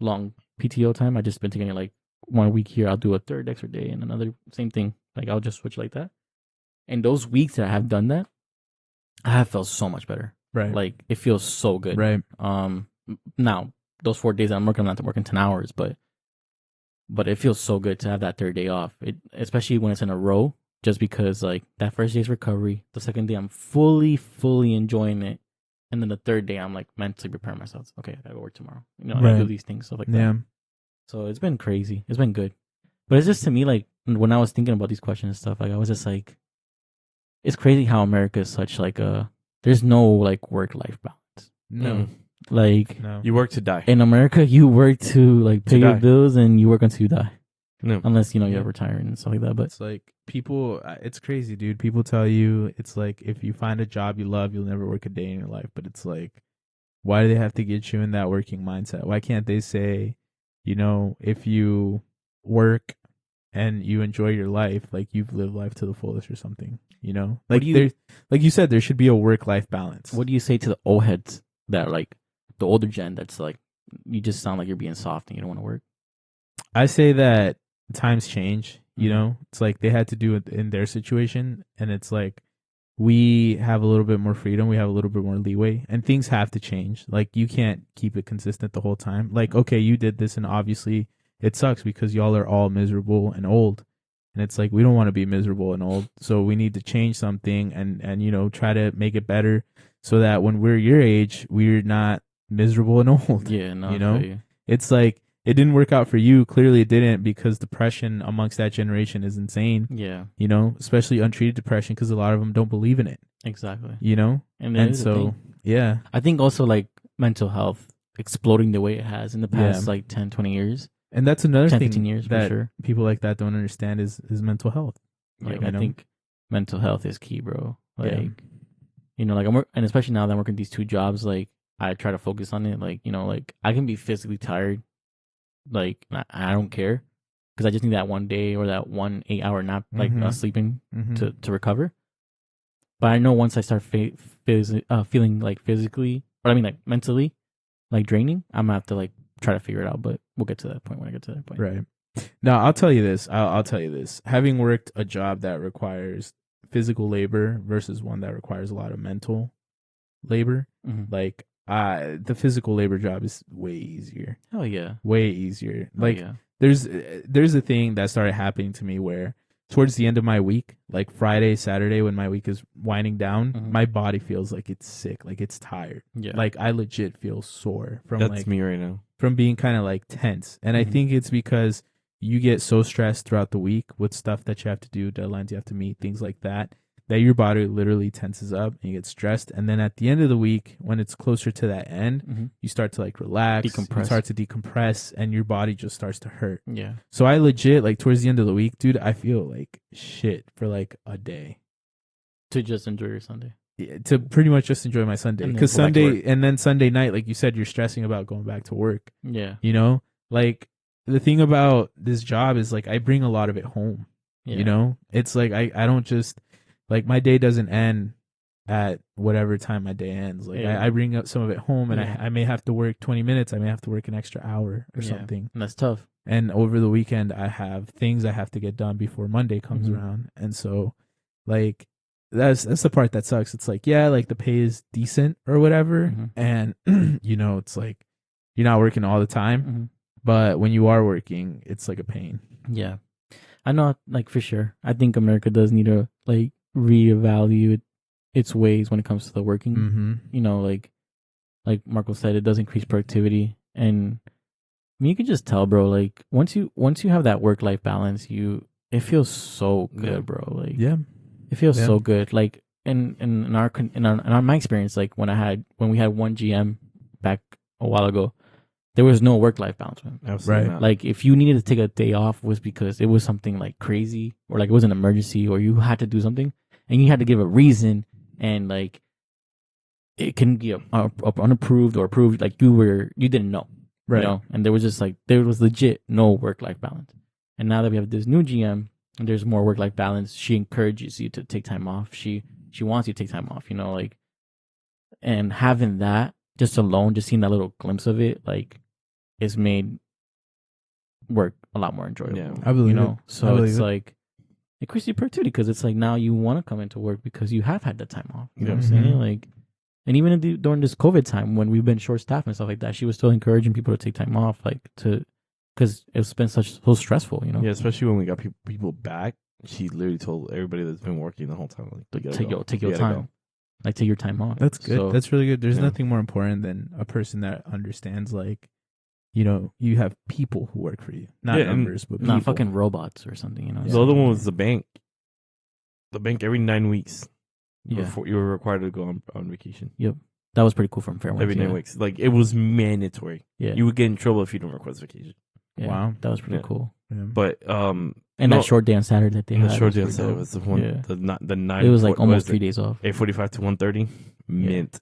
long PTO time. I've just been taking it like 1 week here, I'll do a third extra day, and another same thing. Like, I'll just switch like that. And those weeks that I have done that, I have felt so much better. Right. Like, it feels so good. Right. Now those 4 days I'm working, I'm not working 10 hours, but it feels so good to have that third day off. It, especially when it's in a row, just because like that first day's recovery, the second day I'm fully enjoying it, and then the third day I'm like mentally preparing myself. Okay, I gotta go work tomorrow. You know, I gotta do Right. these things, stuff like Yeah. that. So it's been crazy. It's been good, but it's just, to me, like when I was thinking about these questions and stuff, like I was just like, it's crazy how America is such like there's no like work-life balance. No. Like, No. You work to die. in America, you work to like pay To your die. bills and you work until you die, No. unless, you know, you're Yeah. retiring and stuff like that. But It's like people, it's crazy, dude. People tell you it's like if you find a job you love, you'll never work a day in your life. But it's like, why do they have to get you in that working mindset? Why can't they say, you know, if you work and you enjoy your life, like you've lived life to the fullest or something, you know? What Like do you- there, like you said, there should be a work-life balance. what do you say to the old heads that like the older gen that's like, you just sound like you're being soft and you don't want to work? I say that times change, you Mhm. know? It's like they had to do it in their situation, and it's like we have a little bit more freedom, we have a little bit more leeway, and things have to change. Like you can't keep it consistent the whole time. Like, okay, you did this and obviously it sucks because y'all are all miserable and old. And it's like we don't want to be miserable and old. So we need to change something and you know, try to make it better so that when we're your age, we're not miserable and old. Yeah, no, You I know? feel you. It's like it didn't work out for you. Clearly it didn't, because depression amongst that generation is insane, Yeah, you know, especially untreated depression, because a lot of them don't believe in it, exactly. you know? And, And so, yeah. I think also like mental health exploding the way it has in the past Yeah. like 10, 20 years. And that's another 10, thing 15 years that for sure. people like that don't understand is mental health. Like you I know? think mental health is key, bro. Like Yeah. you know, like and especially now that I'm working these 2 jobs, like I try to focus on it. Like you know, like I can be physically tired, like I don't care, because I just need that one day or that 1 8-hour nap, like Mhm. sleeping Mhm. to recover. But I know once I start feeling like physically, or I mean like mentally, like draining, I'm gonna have to like try to figure it out. But we'll get to that point when I get to that point. Right. Now, I'll tell you this. I'll tell you this. Having worked a job that requires physical labor versus one that requires a lot of mental labor, Mm-hmm. like the physical labor job is way easier. Hell yeah. Way easier. Hell Like yeah. there's a thing that started happening to me where towards the end of my week, like Friday, Saturday, when my week is winding down, Mhm. my body feels like it's sick, like it's tired. Yeah. Like I legit feel sore from That's like me right now. from being kind of like tense. And I Mhm. think it's because you get so stressed throughout the week with stuff that you have to do, deadlines you have to meet, things like that, that your body literally tenses up and you get stressed. And then at the end of the week, when it's closer to that end, Mhm. you start to like relax, you Decompress. start to decompress, and your body just starts to hurt. Yeah. So I legit, like towards the end of the week, dude, I feel like shit for like a day. To just enjoy your Sunday. Yeah, to pretty much just enjoy my Sunday. And then Because go back to Sunday, and then Sunday night, like you said, you're stressing about going back to work. Yeah. You know, like the thing about this job is like I bring a lot of it home. Yeah. You know, it's like I don't just like my day doesn't end at whatever time my day ends. Like Yeah. I bring up some of it home, and Yeah. I may have to work 20 minutes. I may have to work an extra hour or Yeah. something. And that's tough. And over the weekend, I have things I have to get done before Monday comes Mhm. around, and so like that's the part that sucks. It's like, yeah, like the pay is decent or whatever, Mhm. and you know, it's like you're not working all the time, Mhm. but when you are working, it's like a pain. Yeah. I know, like, for sure. I think America does need to, like, reevaluate its ways when it comes to the working. Mm-hmm. You know, like Marco said, it does increase productivity. And I mean, you can just tell, bro, like, once you have that work-life balance, it feels so good, Yeah. bro. Like, Yeah. it feels Yeah. so good. Like, in my experience, like, when we had one GM back a while ago, there was no work-life balance, man. Absolutely Right. not. Like, if you needed to take a day off, was because it was something like crazy, or like it was an emergency, or you had to do something, and you had to give a reason, and like it can be unapproved or approved. Like you didn't know, Right. you know, and there was legit no work-life balance. And now that we have this new GM, and there's more work-life balance, she encourages you to take time off. She wants you to take time off, you know, like, and having that just alone, just seeing that little glimpse of it, like, it's made work a lot more enjoyable. Yeah. I believe you it. know, I so believe it's it. like it increases your productivity because it's like now you want to come into work because you have had the time off. You know what I'm Mhm. saying? Like, and even during this COVID time when we've been short staffed and stuff like that, she was still encouraging people to take time off, like because it's been so stressful. You know, Yeah, especially when we got people back. She literally told everybody that's been working the whole time, like, you gotta go. take You your gotta time, go. like take your time off. That's good. So, That's really good. There's Yeah. nothing more important than a person that understands, like, you know, you have people who work for you, not Yeah, and numbers, but people. not fucking robots or something. You know, The other one was the bank. The bank every 9 weeks. Yeah. Before you were required to go on vacation. That was pretty cool from Fairway. Every 9 weeks. Like, it was mandatory. Yeah, You would get in trouble if you don't request vacation. yeah. Wow. That was pretty Yeah. cool. Yeah. But And No. that short day on Saturday that they the had, short was day on pretty Saturday dope. was the one. Yeah. The 9. It was like what almost is 3 it? days off. 8:45 to 1:30. Mint.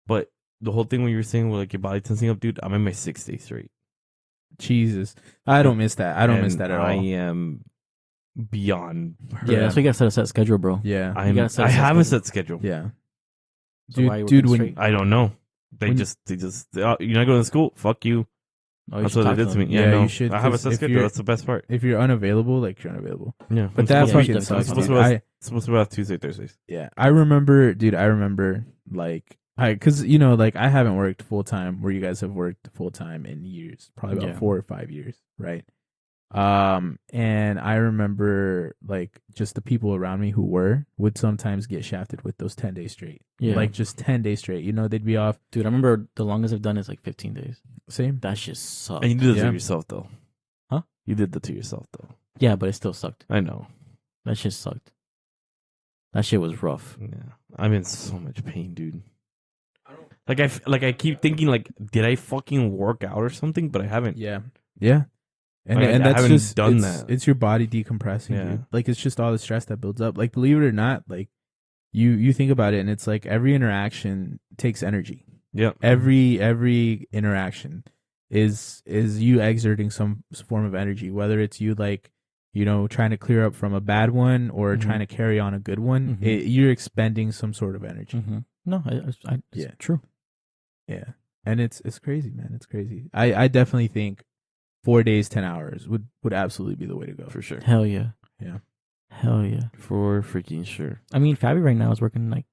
But the whole thing when you were saying, well, like, your body tensing up, dude, I'm in my 6 days straight. Jesus, I don't miss that. I don't miss And that at all. I am beyond hurt. Yeah, that's why you gotta set a set schedule, bro. Yeah. I gotta set a I set have a schedule. set schedule. Yeah. So why are you Dude, working when straight? I don't know. They When- just you're not going to school. Fuck you. Oh, you That's should what they talk did to me. them. Yeah, Yeah, no. you should, I have a 'cause set if schedule. you're- That's the best part. if you're unavailable, like you're unavailable. Yeah, But that Yeah, fucking you should sucks, definitely dude. talk about supposed to be about Tuesday, Thursdays. Yeah, I remember, dude. I remember, like, because you know, like, I haven't worked full time where you guys have worked full time in years, probably about Yeah. 4 or 5 years, right? And I remember, like, just the people around me who would sometimes get shafted with those 10 days straight, Yeah. like just 10 days straight. You know, they'd be off. Dude, I remember the longest I've done is like 15 days. Same. That shit sucked. And you did that Yeah. to yourself, though. Huh? You did that to yourself, though. Yeah, but it still sucked. I know. That shit sucked. That shit was rough. Yeah, I'm in so much pain, dude. I keep thinking like, did I fucking work out or something? But I haven't. Yeah. Like, And I that's haven't just done it's, that. it's your body decompressing, Yeah. dude. Like it's just all the stress that builds up. Like believe it or not, like you think about it and it's like every interaction takes energy. Yep. Every interaction is you exerting some form of energy, whether it's you like trying to clear up from a bad one or Mhm. trying to carry on a good one. Mhm. You're expending some sort of energy. Mm-hmm. No, it's Yeah. true. Yeah, and it's crazy, man. It's crazy. I definitely think 4 days, 10 hours would absolutely be the way to go. For sure. Hell yeah. Yeah. Hell yeah. For freaking sure. I mean, Fabi right now is working like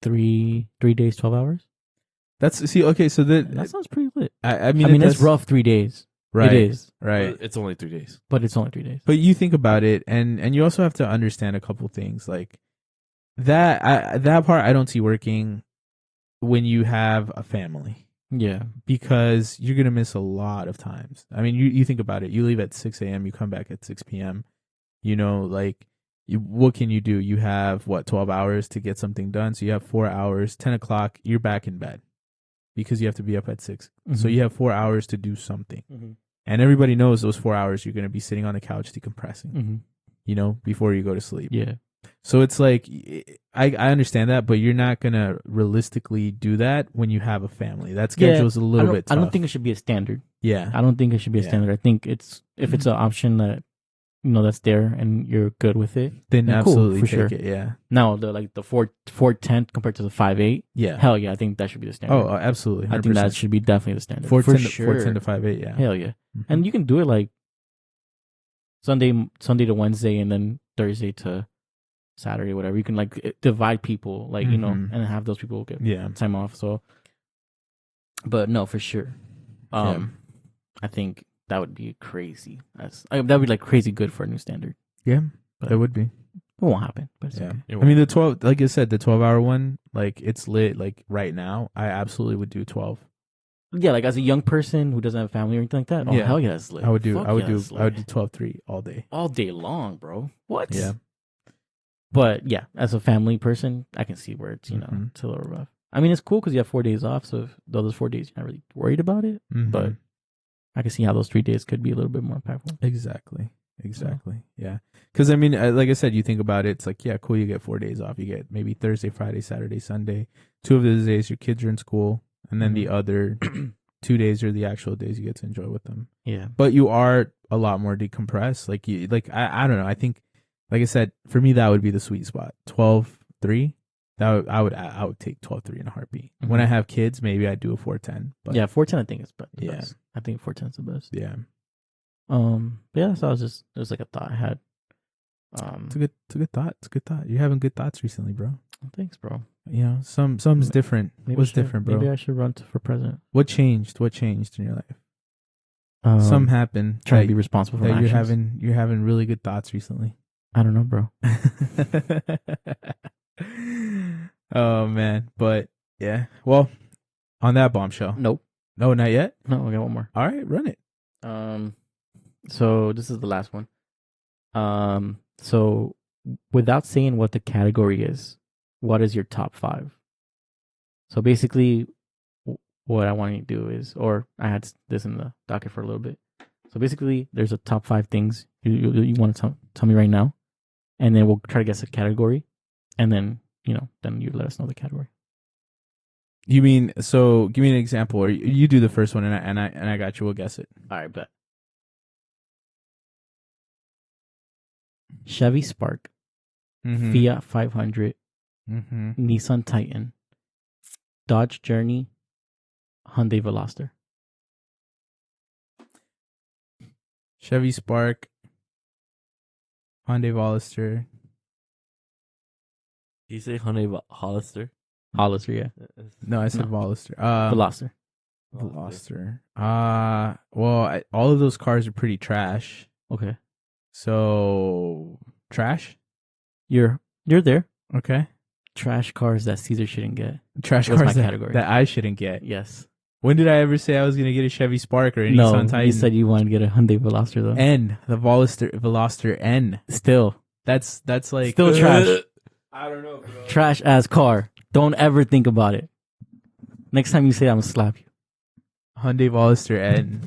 3 days, 12 hours. That's okay. So That sounds pretty lit. I I mean, mean, it's rough 3 days. Right. It is, Right. But it's only 3 days. but it's only 3 days. But you think about it, and you also have to understand a couple things like that part. I don't see working when you have a family. Yeah. Because you're gonna miss a lot of times. I mean, you think about it. You leave at 6 a.m. You come back at 6 p.m. What can you do? You have 12 hours to get something done. So you have 4 hours. 10 o'clock, you're back in bed because you have to be up at 6. So Mhm. you have 4 hours to do something. Mm-hmm. And everybody knows those 4 hours you're gonna be sitting on the couch decompressing. Mm-hmm. Before you go to sleep. Yeah. So it's like I understand that, but you're not gonna realistically do that when you have a family. That schedule is a little bit tough. I don't think it should be a standard. Yeah. I don't think it should be a Yeah. standard. I think if it's an option that that's there and you're good with it, Then yeah, cool, absolutely for take sure. it. Yeah. Now the 410 compared to the 5.8. Yeah. Hell yeah, I think that should be the standard. Oh, absolutely. 100%. I think that should be definitely the standard. 410 for sure. 410 to 5.8. Yeah. Hell yeah. Mhm. And you can do it like Sunday to Wednesday and then Thursday to Saturday, whatever. You can like divide people, like Mhm. and have those people get Yeah. time off. So, but no, for sure. I think that would be crazy. That would be like crazy good for a new standard. Yeah. But That would be. it won't happen. But it's Yeah. okay. I mean, the 12, like I said, the 12-hour one, like it's lit. Like right now, I absolutely would do 12. Yeah, like as a young person who doesn't have family or anything like that. Oh Yeah. hell yeah, it's lit. I would do. Fuck I would yeah, do. it's I would do lit. 12-3 all day. All day long, bro. What? Yeah. But yeah, as a family person, I can see where it's Mhm. it's a little rough. I mean, it's cool because you have 4 days off, so if the other 4 days you're not really worried about it. Mhm. But I can see how those 3 days could be a little bit more impactful. Exactly. Yeah. Because I mean, like I said, you think about it. It's like, yeah, cool. You get 4 days off. You get maybe Thursday, Friday, Saturday, Sunday. 2 of those days your kids are in school, and then the other 2 days are the actual days you get to enjoy with them. Yeah. But you are a lot more decompressed. I don't know. I think, like I said, for me that would be the sweet spot. 12-3. I would take 12-3 in a heartbeat. When I have kids, maybe I'd do a 410. But Yeah, 410 I think is the Yeah. best. I think 410 is the best. yeah, But yeah, so it was like a thought I had. it's a good thought. It's a good thought. You're having good thoughts recently, bro. Thanks, bro. Some's different. What's different, bro? Maybe I should run for president. What changed? What changed in your life? Some happened. Trying to that- be responsible for that my you're actions. having really good thoughts recently. I don't know, bro. Oh man, but yeah. Well, on that bombshell. Nope. No, not yet. No, I got one more. All right, run it. So this is the last one. So without saying what the category is, what is your top 5? So basically, what I want you to do is, or I had this in the docket for a little bit. So basically, there's a top 5 things you want to tell me right now, and then we'll try to guess a category, and then then you let us know the category. You mean so? Give me an example, or you do the first one, and I got you. We'll guess it. All right, bet. Chevy Spark, Fiat 500, Nissan Titan, Dodge Journey, Hyundai Veloster. Chevy Spark, Hyundai Veloster. Did you say Hyundai Hollister? Hollister, yeah. No, I said No. Veloster. Veloster. Veloster. Well, all of those cars are pretty trash. Okay. So trash. You're there. Okay. Trash cars that Caesar shouldn't get. Trash What's cars my that, category? that I shouldn't get. Yes. When did I ever say I was gonna get a Chevy Spark or a No, Nissan Titan? you said you wanted to get a Hyundai Veloster though. N, the Veloster N. Still That's like trash. I don't know, bro. Trash ass car. Don't ever think about it. Next time you say that, I'm gonna slap you. Hyundai Veloster N.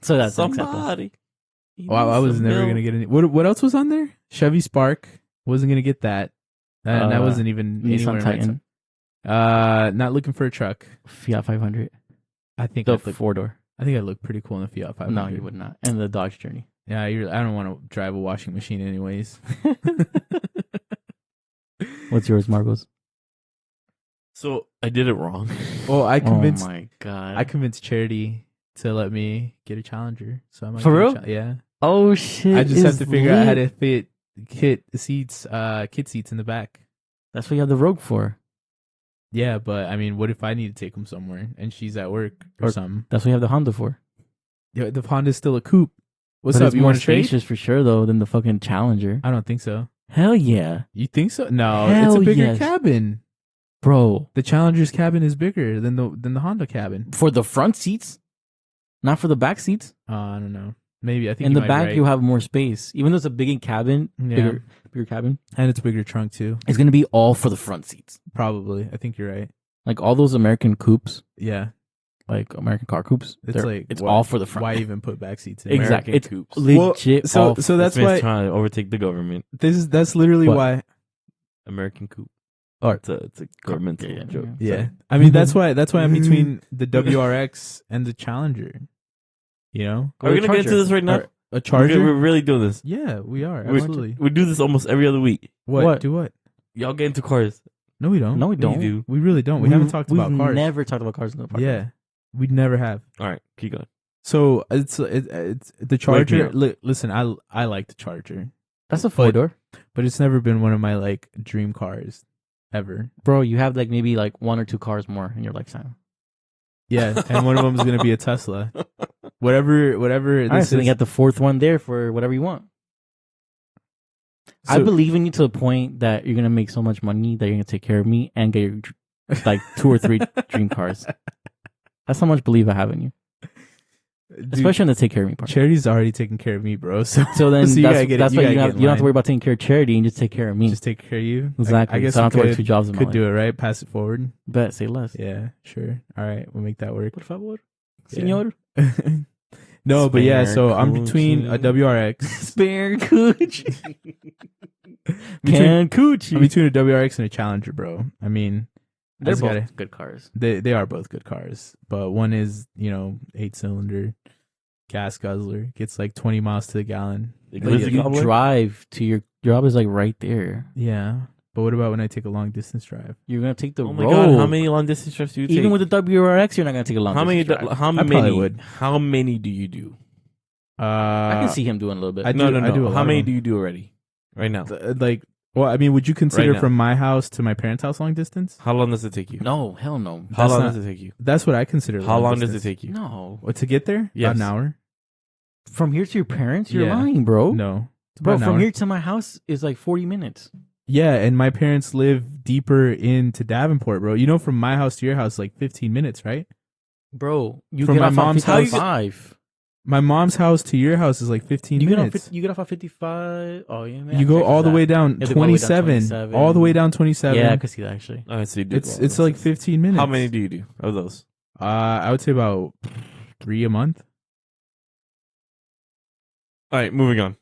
So that's an example. Somebody. Wow, I was never gonna get any. What else was on there? Chevy Spark. Wasn't gonna get that. That wasn't even anywhere. Nissan Titan, Not looking for a truck. Fiat 500, I think the I'd look, 4-door. I think I'd look pretty cool in a Fiat 500. No, you would not. And the Dodge Journey. Yeah, I don't want to drive a washing machine anyways. What's yours, Margos? So I did it wrong. Well, I Oh convinced my god! I convinced Charity to let me get a Challenger. So I'm For real? Yeah. Oh shit! I just have is to figure out how lit. to fit kit seats, kid seats in the back. That's what you have the Rogue for. Yeah, but I mean, what if I need to take them somewhere and she's at work or Or- something? That's what you have the Honda for. Yeah, the Honda's still a coupe. What's But up? it's You more want to trade? spacious for sure though than the fucking Challenger. I don't think so. Hell yeah, You think so? No, Hell it's a bigger yes. cabin. bro! The Challenger's cabin is bigger than the Honda cabin. For the front seats, not for the back seats. I don't know. Maybe I think In you the might back, be right. you have more space. Even though it's a big cabin, Yeah. bigger cabin, And it's a bigger trunk too. it's gonna be all for the front seats. Probably. I think you're right. Like all those American coupes, Yeah. like American car coupes, It's like it's why- all for the front. Why even put back seats in? Exactly. American It's coupes. legit. So all so that's This man's why trying to overtake the government. that's literally What? why. American coupe. Or- It's a governmental Yeah, joke. Yeah. Sorry. I mean that's why I'm between the WRX and the Challenger. You know? Are we gonna get into this right now? Or a Charger? We're really doing this. Yeah, we are. We- Absolutely. We do this almost every other week. What? Do what? Y'all get into cars. No, we don't. No, we We don't. do. We really don't. We haven't talked about we've cars. Never talked about cars in the podcast. Yeah. We never have. All right, keep going. So it's the Charger. up. Listen, I like the Charger, That's a 4-door, but it's never been one of my like dream cars ever. bro. You have like maybe like 1 or 2 cars more in your lifetime. Yeah, and one of them is gonna be a Tesla. Whatever All right, this so then is. you got the 4th one there for whatever you want. I So- believe in you to the point that you're gonna make so much money that you're gonna take care of me and get your like 2 or 3 dream cars. That's how much belief I have in you, Dude, especially in the take care of me part. Charity's already taking care of me, bro. So So then So you that's, gotta get it- that's you why gotta you, get have, in you don't have to line. worry about taking care of Charity and just take care of me. just take care of you. Exactly. I guess so I don't have to we work 2 jobs in my could life. do it, right? Pass it forward. Bet, say less. Yeah, sure. All right, we'll make that work. Por favor, Yeah. señor. No, but yeah, so I'm Spare between a coochie. WRX. Spare cooch. Between- Can coochie. I'm between a WRX and a Challenger, bro. I mean, I They're just both gotta- good cars. they are both good cars, but one is 8-cylinder gas guzzler, gets like 20 miles to the gallon. Like, But Lizzie you Gobbler? drive to your job is like right there. Yeah, but what about when I take a long distance drive? You're gonna take the Oh my road. god, how many long distance trips do you take? Even with the WRX, you're not gonna take a long how many? distance drive. How I many? probably would. How many do you do? I can see him doing a little bit. I No, do- no, I do a no. lot How of many them. do you do already? Right now. Well, I mean, would you consider now. from my house to my parents' house long distance? How long does it take you? no, hell no. How That's long not- does it take you? That's what I consider. How long does it distance. take you? No. What, to get there? Yes. About an hour. From here to your parents, you're Yeah. lying, bro. No, it's Bro, about an from hour. here to my house is like 40 minutes. Yeah, and my parents live deeper into Davenport, bro. You know, from my house to your house, like 15 minutes, right? Bro, you From get my off mom's on house- 55. My mom's house to your house is like 15 You get off minutes. you get off on 55. Oh, yeah, man. You go all the way down You have to go all the way down 27, all the way down 27. Yeah, I could see that actually. All right, so you do It's like 15 minutes. How many do you do of those? I would say about 3 a month. All right, moving on.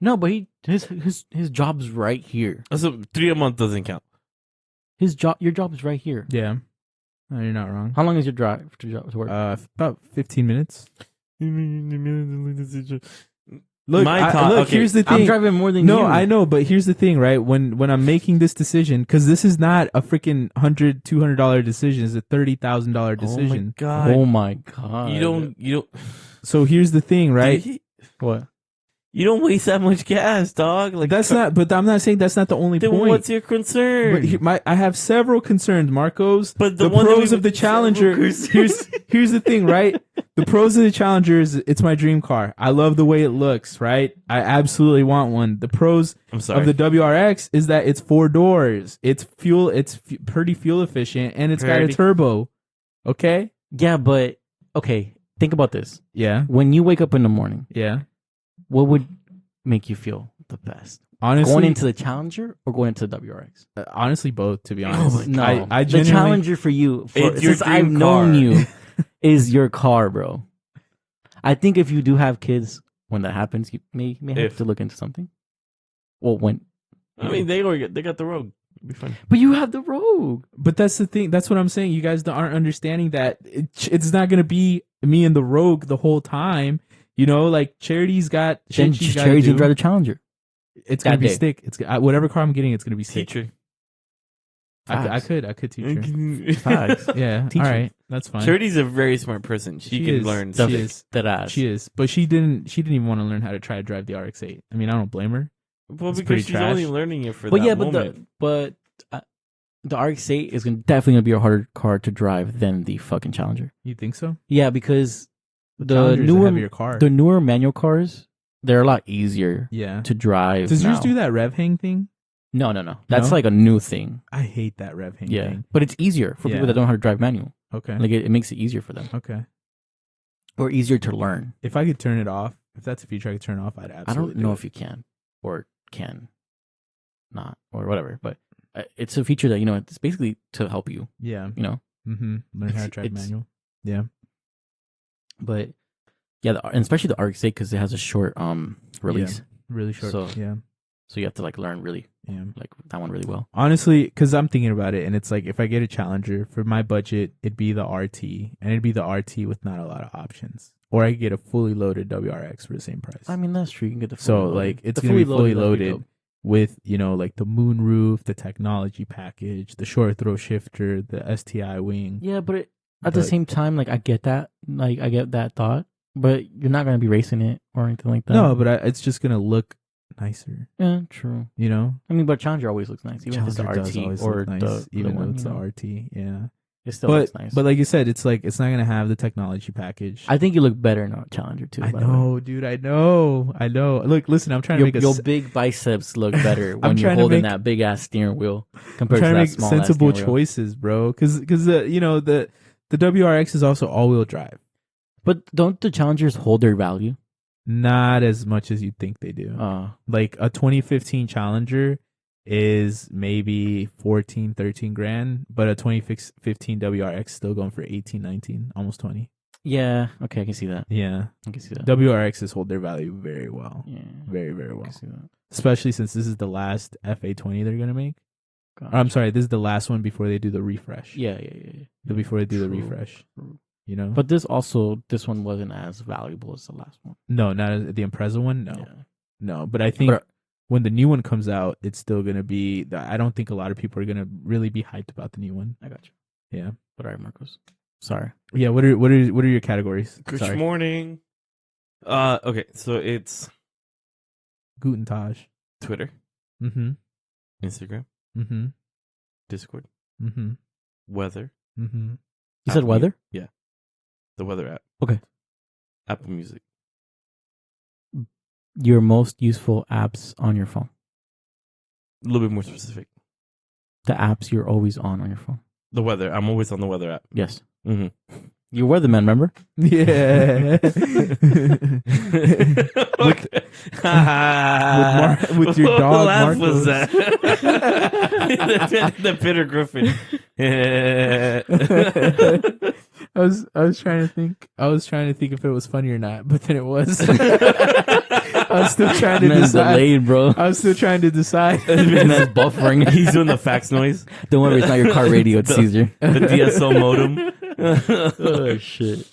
No, but his job's right here. So 3 a month doesn't count. Your job is right here. Yeah, no, you're not wrong. How long is your drive to work? About 15 minutes. Look, Look, here's the I'm thing. driving more than you. No, I know, but here's the thing, right? When I'm making this decision, because this is not a freaking $100-$200 decision, it's a $30,000 decision. Oh my god! Oh my god. You don't. So here's the thing, right? What? You don't waste that much gas, dog. Like That's not. But I'm not saying that's not the only Then point. what's your concern? But I have several concerns, Marcos. But the one that pros we- of the Challenger. several Here's the thing, right? The pros of the Challenger is it's my dream car. I love the way it looks, right? I absolutely want one. The pros I'm sorry. of the WRX is that it's 4 doors. It's pretty fuel efficient, and it's got a Pretty. turbo. Okay. Yeah, but okay. Think about this. Yeah. When you wake up in the morning, Yeah. what would make you feel the best? Honestly, Going into the Challenger or going into the WRX? honestly, both. To be honest, No, I the genuinely, Challenger for you, It's your since I've dream known car. you, is your car, bro. I think if you do have kids, when that happens, you may have If. to look into something. Well, when I mean, they got the Rogue. It'll be fun. but you have the Rogue. But that's the thing. That's what I'm saying. You guys aren't understanding that it's not gonna be me and the Rogue the whole time. You know, like Charity's got Then shit she's got to Cherry's gonna do. drive the Challenger. It's gonna that be day. stick. It's whatever car I'm getting. It's gonna be stick. Teacher. I could teach her. Facts. Yeah. Teach All her. right. That's fine. Charity's a very smart person. She can is. learn. She She is. That ass. She is, but she didn't even want to learn how to try to drive the RX-8. I mean, I don't blame her. Well, It's because pretty she's only trash. learning it for But that yeah, moment. but the RX-8 is definitely gonna be a harder car to drive than the fucking Challenger. You think so? Yeah, because The Challenger's a heavier car. the newer manual cars, they're a lot easier Yeah. to drive. Does yours now. do that rev hang thing? No. That's No? like a new thing. I hate that rev hang Yeah, thing. but it's easier for Yeah. people that don't know how to drive manual. Okay. Like it makes it easier for them, Okay. or easier to learn. If I could turn it off, if that's a feature I could turn off, I'd I absolutely. don't know do if you can or can not or whatever, but it's a feature that it's basically to help you. Yeah. You know, Learn how to It's- drive it's- manual. Yeah. but yeah, and especially the RX-8 because it has a short release, Really short. So- yeah. so you have to like learn really Yeah. like that one really well. Honestly, because I'm thinking about it, and it's like if I get a Challenger for my budget, it'd be the RT, and it'd be the RT with not a lot of options, or I could get a fully loaded WRX for the same price. I mean, that's true. You can get the So, fully like, loaded. it's The gonna be fully that'd be loaded. dope. With like the moonroof, the technology package, the short throw shifter, the STI wing. Yeah, but at the But- same time, like I get that, thought, but you're not gonna be racing it or anything like that. No, but it's just gonna look nicer. Yeah, true. You know, I mean, but Challenger always looks nice, even if it's the Challenger does RT always or look nice, the even other though one, it's you the know? RT. Yeah, It still but looks nice. but like you said, it's not gonna have the technology package. I think you look better in a Challenger too. I by the way. know, dude. I know. Look, listen. I'm trying to make Your big biceps look better when you're trying to holding make- that big ass steering wheel I'm compared to trying to that make small sensible ass steering wheel. choices, bro. Because the WRX is also all wheel drive. But don't the Challengers hold their value? Not as much as you think they do. Like a 2015 Challenger is maybe 14, 13 grand, but a 2015 WRX still going for 18, 19, almost 20. Yeah. Okay, I can see that. Yeah. I can see that. WRXs hold their value very well. Yeah. Very, very I well. can see that. Especially since this is the last FA20 they're going to make. Gosh. I'm sorry, this is the last one before they do the refresh. Yeah. Before they do the True, refresh. true. You know? But this one wasn't as valuable as the last one. No, not the Impreza one. No. Yeah. No, but I think But- when the new one comes out, it's still going to be, I don't think a lot of people are going to really be hyped about the new one. I got you. Yeah. But all right, Marcos. Sorry. Yeah, what are your categories? Good Sorry. morning. Okay, so it's Guten Tag. Twitter, Mm-hmm. Instagram, Mm-hmm. Discord, Mm-hmm. weather. Mm-hmm. You said Apple weather? Yeah, the weather app. Okay. Apple Music. Your most useful apps on your phone. A little bit more specific. The apps you're always on your phone. The weather. I'm always on the weather app. Yes. Mm-hmm. You're weatherman, remember? Yeah. with your dog, What laugh Marcos. was that? the Peter Griffin. I was trying to think. I was trying to think if it was funny or not, but then it was. I was still trying to Man's decide. delayed, bro. I was still trying to decide. Man's buffering. He's doing the fax noise. Don't worry, it's not your car radio, it's Caesar. The DSL modem. Oh shit.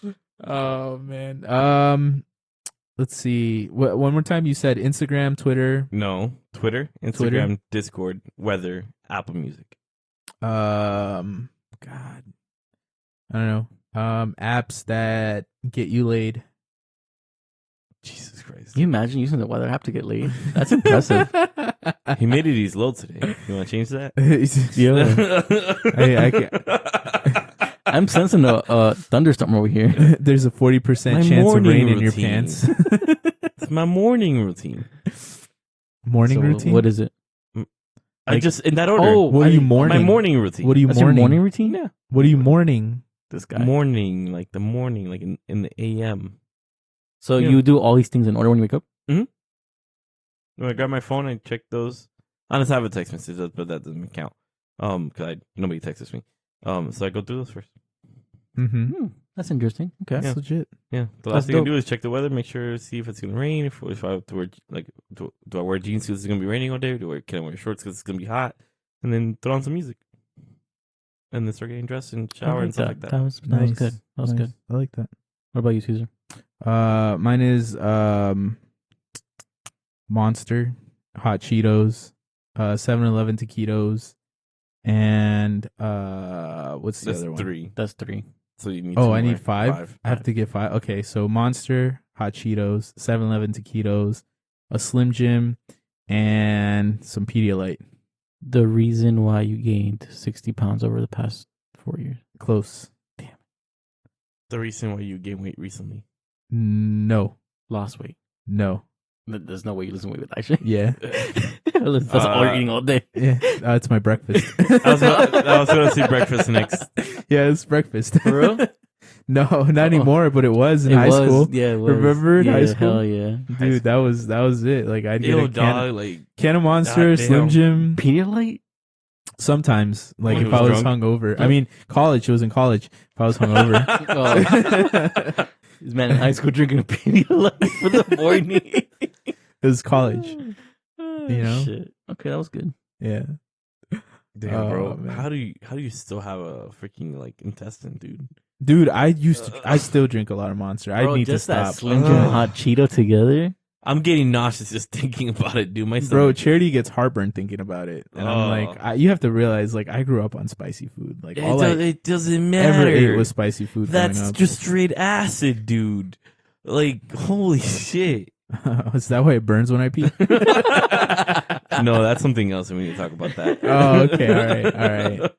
Oh man. Let's see. One more time. You said Instagram, Twitter. No. Twitter, Instagram, Twitter? Discord, weather, Apple Music. God. I don't know. Apps that get you laid. Jesus Christ. Can you imagine using the weather app to get laid? That's impressive. He made it easy low today. You want to change that? Yeah. I can't. I'm sensing a thunderstorm over here. There's a 40% My chance of morning rain in your routine. pants. It's my morning routine. Morning So routine. What is it? I Like- just, in that order. Oh, What are you mourning? My morning routine. What are you That's your mourning? morning routine? Yeah. What are you mourning? This guy. Morning, like the morning, like in the AM. So Yeah. you do all these things in order when you wake up? When I grab my phone, I check those. I just have a text message, but that doesn't count. Because nobody texts me. So I go through those first. That's interesting. Okay. That's legit. Yeah. The last thing I do is check the weather, make sure, see if it's gonna rain. If I have to wear do I wear jeans because it's gonna be raining all day? Can I wear shorts because it's gonna be hot? And then throw on some music. And then start getting dressed and shower and stuff like that. That was good. That was Nice. good. I like that. What about you, Caesar? Mine is Monster, Hot Cheetos, 7-Eleven taquitos, and what's the That's other one? 3. That's 3. So you need. Oh, two I more. need 5. I have to get 5. Okay, so Monster, Hot Cheetos, 7-Eleven taquitos, a Slim Jim, and some Pedialyte. The reason why you gained 60 pounds over the past 4 years. Close. The reason why you gained weight recently. No. Lost weight. No. There's no way you lose weight with that shit. Yeah. That's all you're eating all day. Yeah. It's my breakfast. I was going to say breakfast next. Yeah, it's breakfast. For real? No, not anymore, but it was in high school. Yeah, it was. Remember in high school? Hell yeah. Dude, that was it. Like I'd get Ew, a dog. Like, can of Monster, goddamn. Slim Jim. Pedialyte? Sometimes, like When if he I was was drunk? hungover. I mean, college. It was in college. If I was hungover. Oh. This man in high school drinking a Pedialyte for the morning. It was college. You know? Shit. Okay, that was good. Yeah. damn, Oh, bro. man. How do you still have a freaking like intestine, dude? Dude, I still drink a lot of Monster. I Bro, need to just that stop. Slim Jim Hot Cheeto together. I'm getting nauseous just thinking about it, dude. My Bro, stomach- Charity gets heartburn thinking about it. And I'm like, you have to realize, like, I grew up on spicy food. Like, all I it doesn't ever matter. ate was spicy food That's growing up. just straight acid, dude. Like, holy shit. Is that why it burns when I pee? No, that's something else, and we need to talk about that. Oh, okay. All right.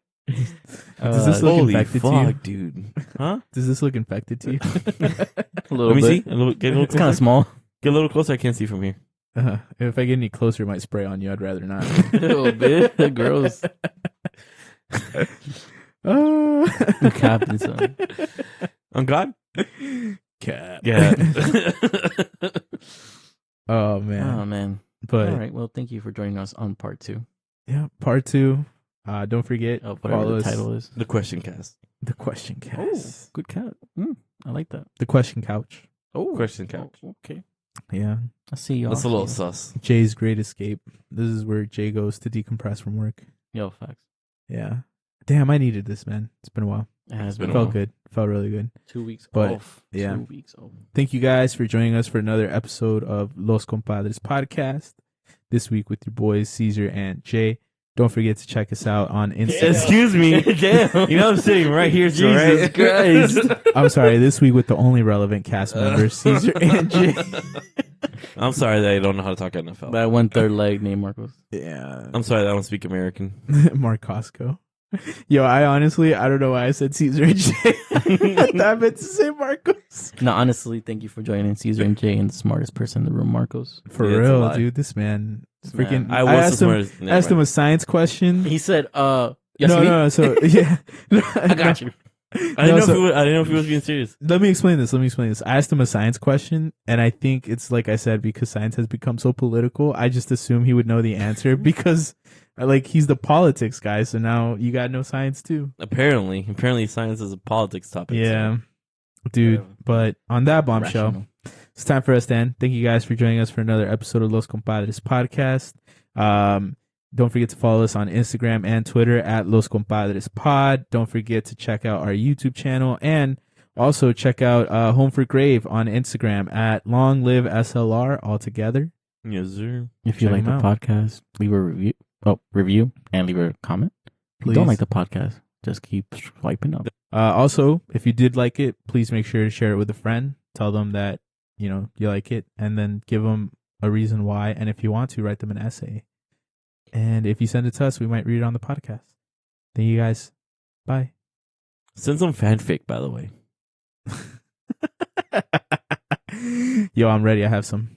Does this look Holy infected fuck, to you? dude? Huh? Does this look infected to you? A little Let me bit. see. Get a little It's kind closer. of small. Get a little closer. I can't see from here. If I get any closer, it might spray on you. I'd rather not. A little bit. Gross. Captain son. On God? Cat. Yeah. Oh man. Oh man. But All right. Well, thank you for joining us on part 2 yeah, part 2. Don't forget of whatever follow the us. title is. The question cast. The question cast. Good cat. I like that. The question couch. Oh, Question couch. Okay. Yeah. I see y'all. That's a little sus. Jay's great escape. This is where Jay goes to decompress from work. Yo, facts. Yeah. Damn, I needed this, man. It's been a while. It has been been a Felt while. good. Felt really good. 2 weeks But, off. yeah. 2 weeks off. Thank you guys for joining us for another episode of Los Compadres podcast. This week with your boys Caesar and Jay. Don't forget to check us out on Instagram. Excuse me. Damn. You know I'm sitting right here, so Jesus right? Christ. I'm sorry, this week with the only relevant cast members, Caesar and Jay. I'm sorry that I don't know how to talk NFL. By 1/3 leg named Marcos. Yeah. I'm sorry that I don't speak American. Mark Costco. Yo, I don't know why I said Caesar and Jay. I meant to say Marcos. No, honestly, thank you for joining Caesar and Jay and the smartest person in the room, Marcos. For Yeah, it's a real, lie. dude. This man. This Freaking. man. I was asked the him, smartest. Never asked him mind. a science question. He said, No, yes, so, yeah. I got you. I didn't No, know so- I didn't know if he was being serious. Let me explain this. I asked him a science question, and I think it's like I said, because science has become so political, I just assume he would know the answer because, like, he's the politics guy. So now you got no science too. Apparently, science is a politics topic. Yeah, dude. Whatever. But on that bombshell, Rational. it's time for us to end. Thank you guys for joining us for another episode of Los Compadres podcast. Don't forget to follow us on Instagram and Twitter at Los Compadres Pod. Don't forget to check out our YouTube channel and also check out Home for Grave on Instagram at Long Live SLR all together. Yes, sir. If you Check like the him out. podcast, leave a review. Review and leave a comment. If you don't Please. like the podcast, just keep swiping up. Also, if you did like it, please make sure to share it with a friend. Tell them that, you like it, and then give them a reason why. And if you want to, write them an essay. And if you send it to us, we might read it on the podcast. Thank you guys. Bye. Send some fanfic, by the way. Yo, I'm ready. I have some.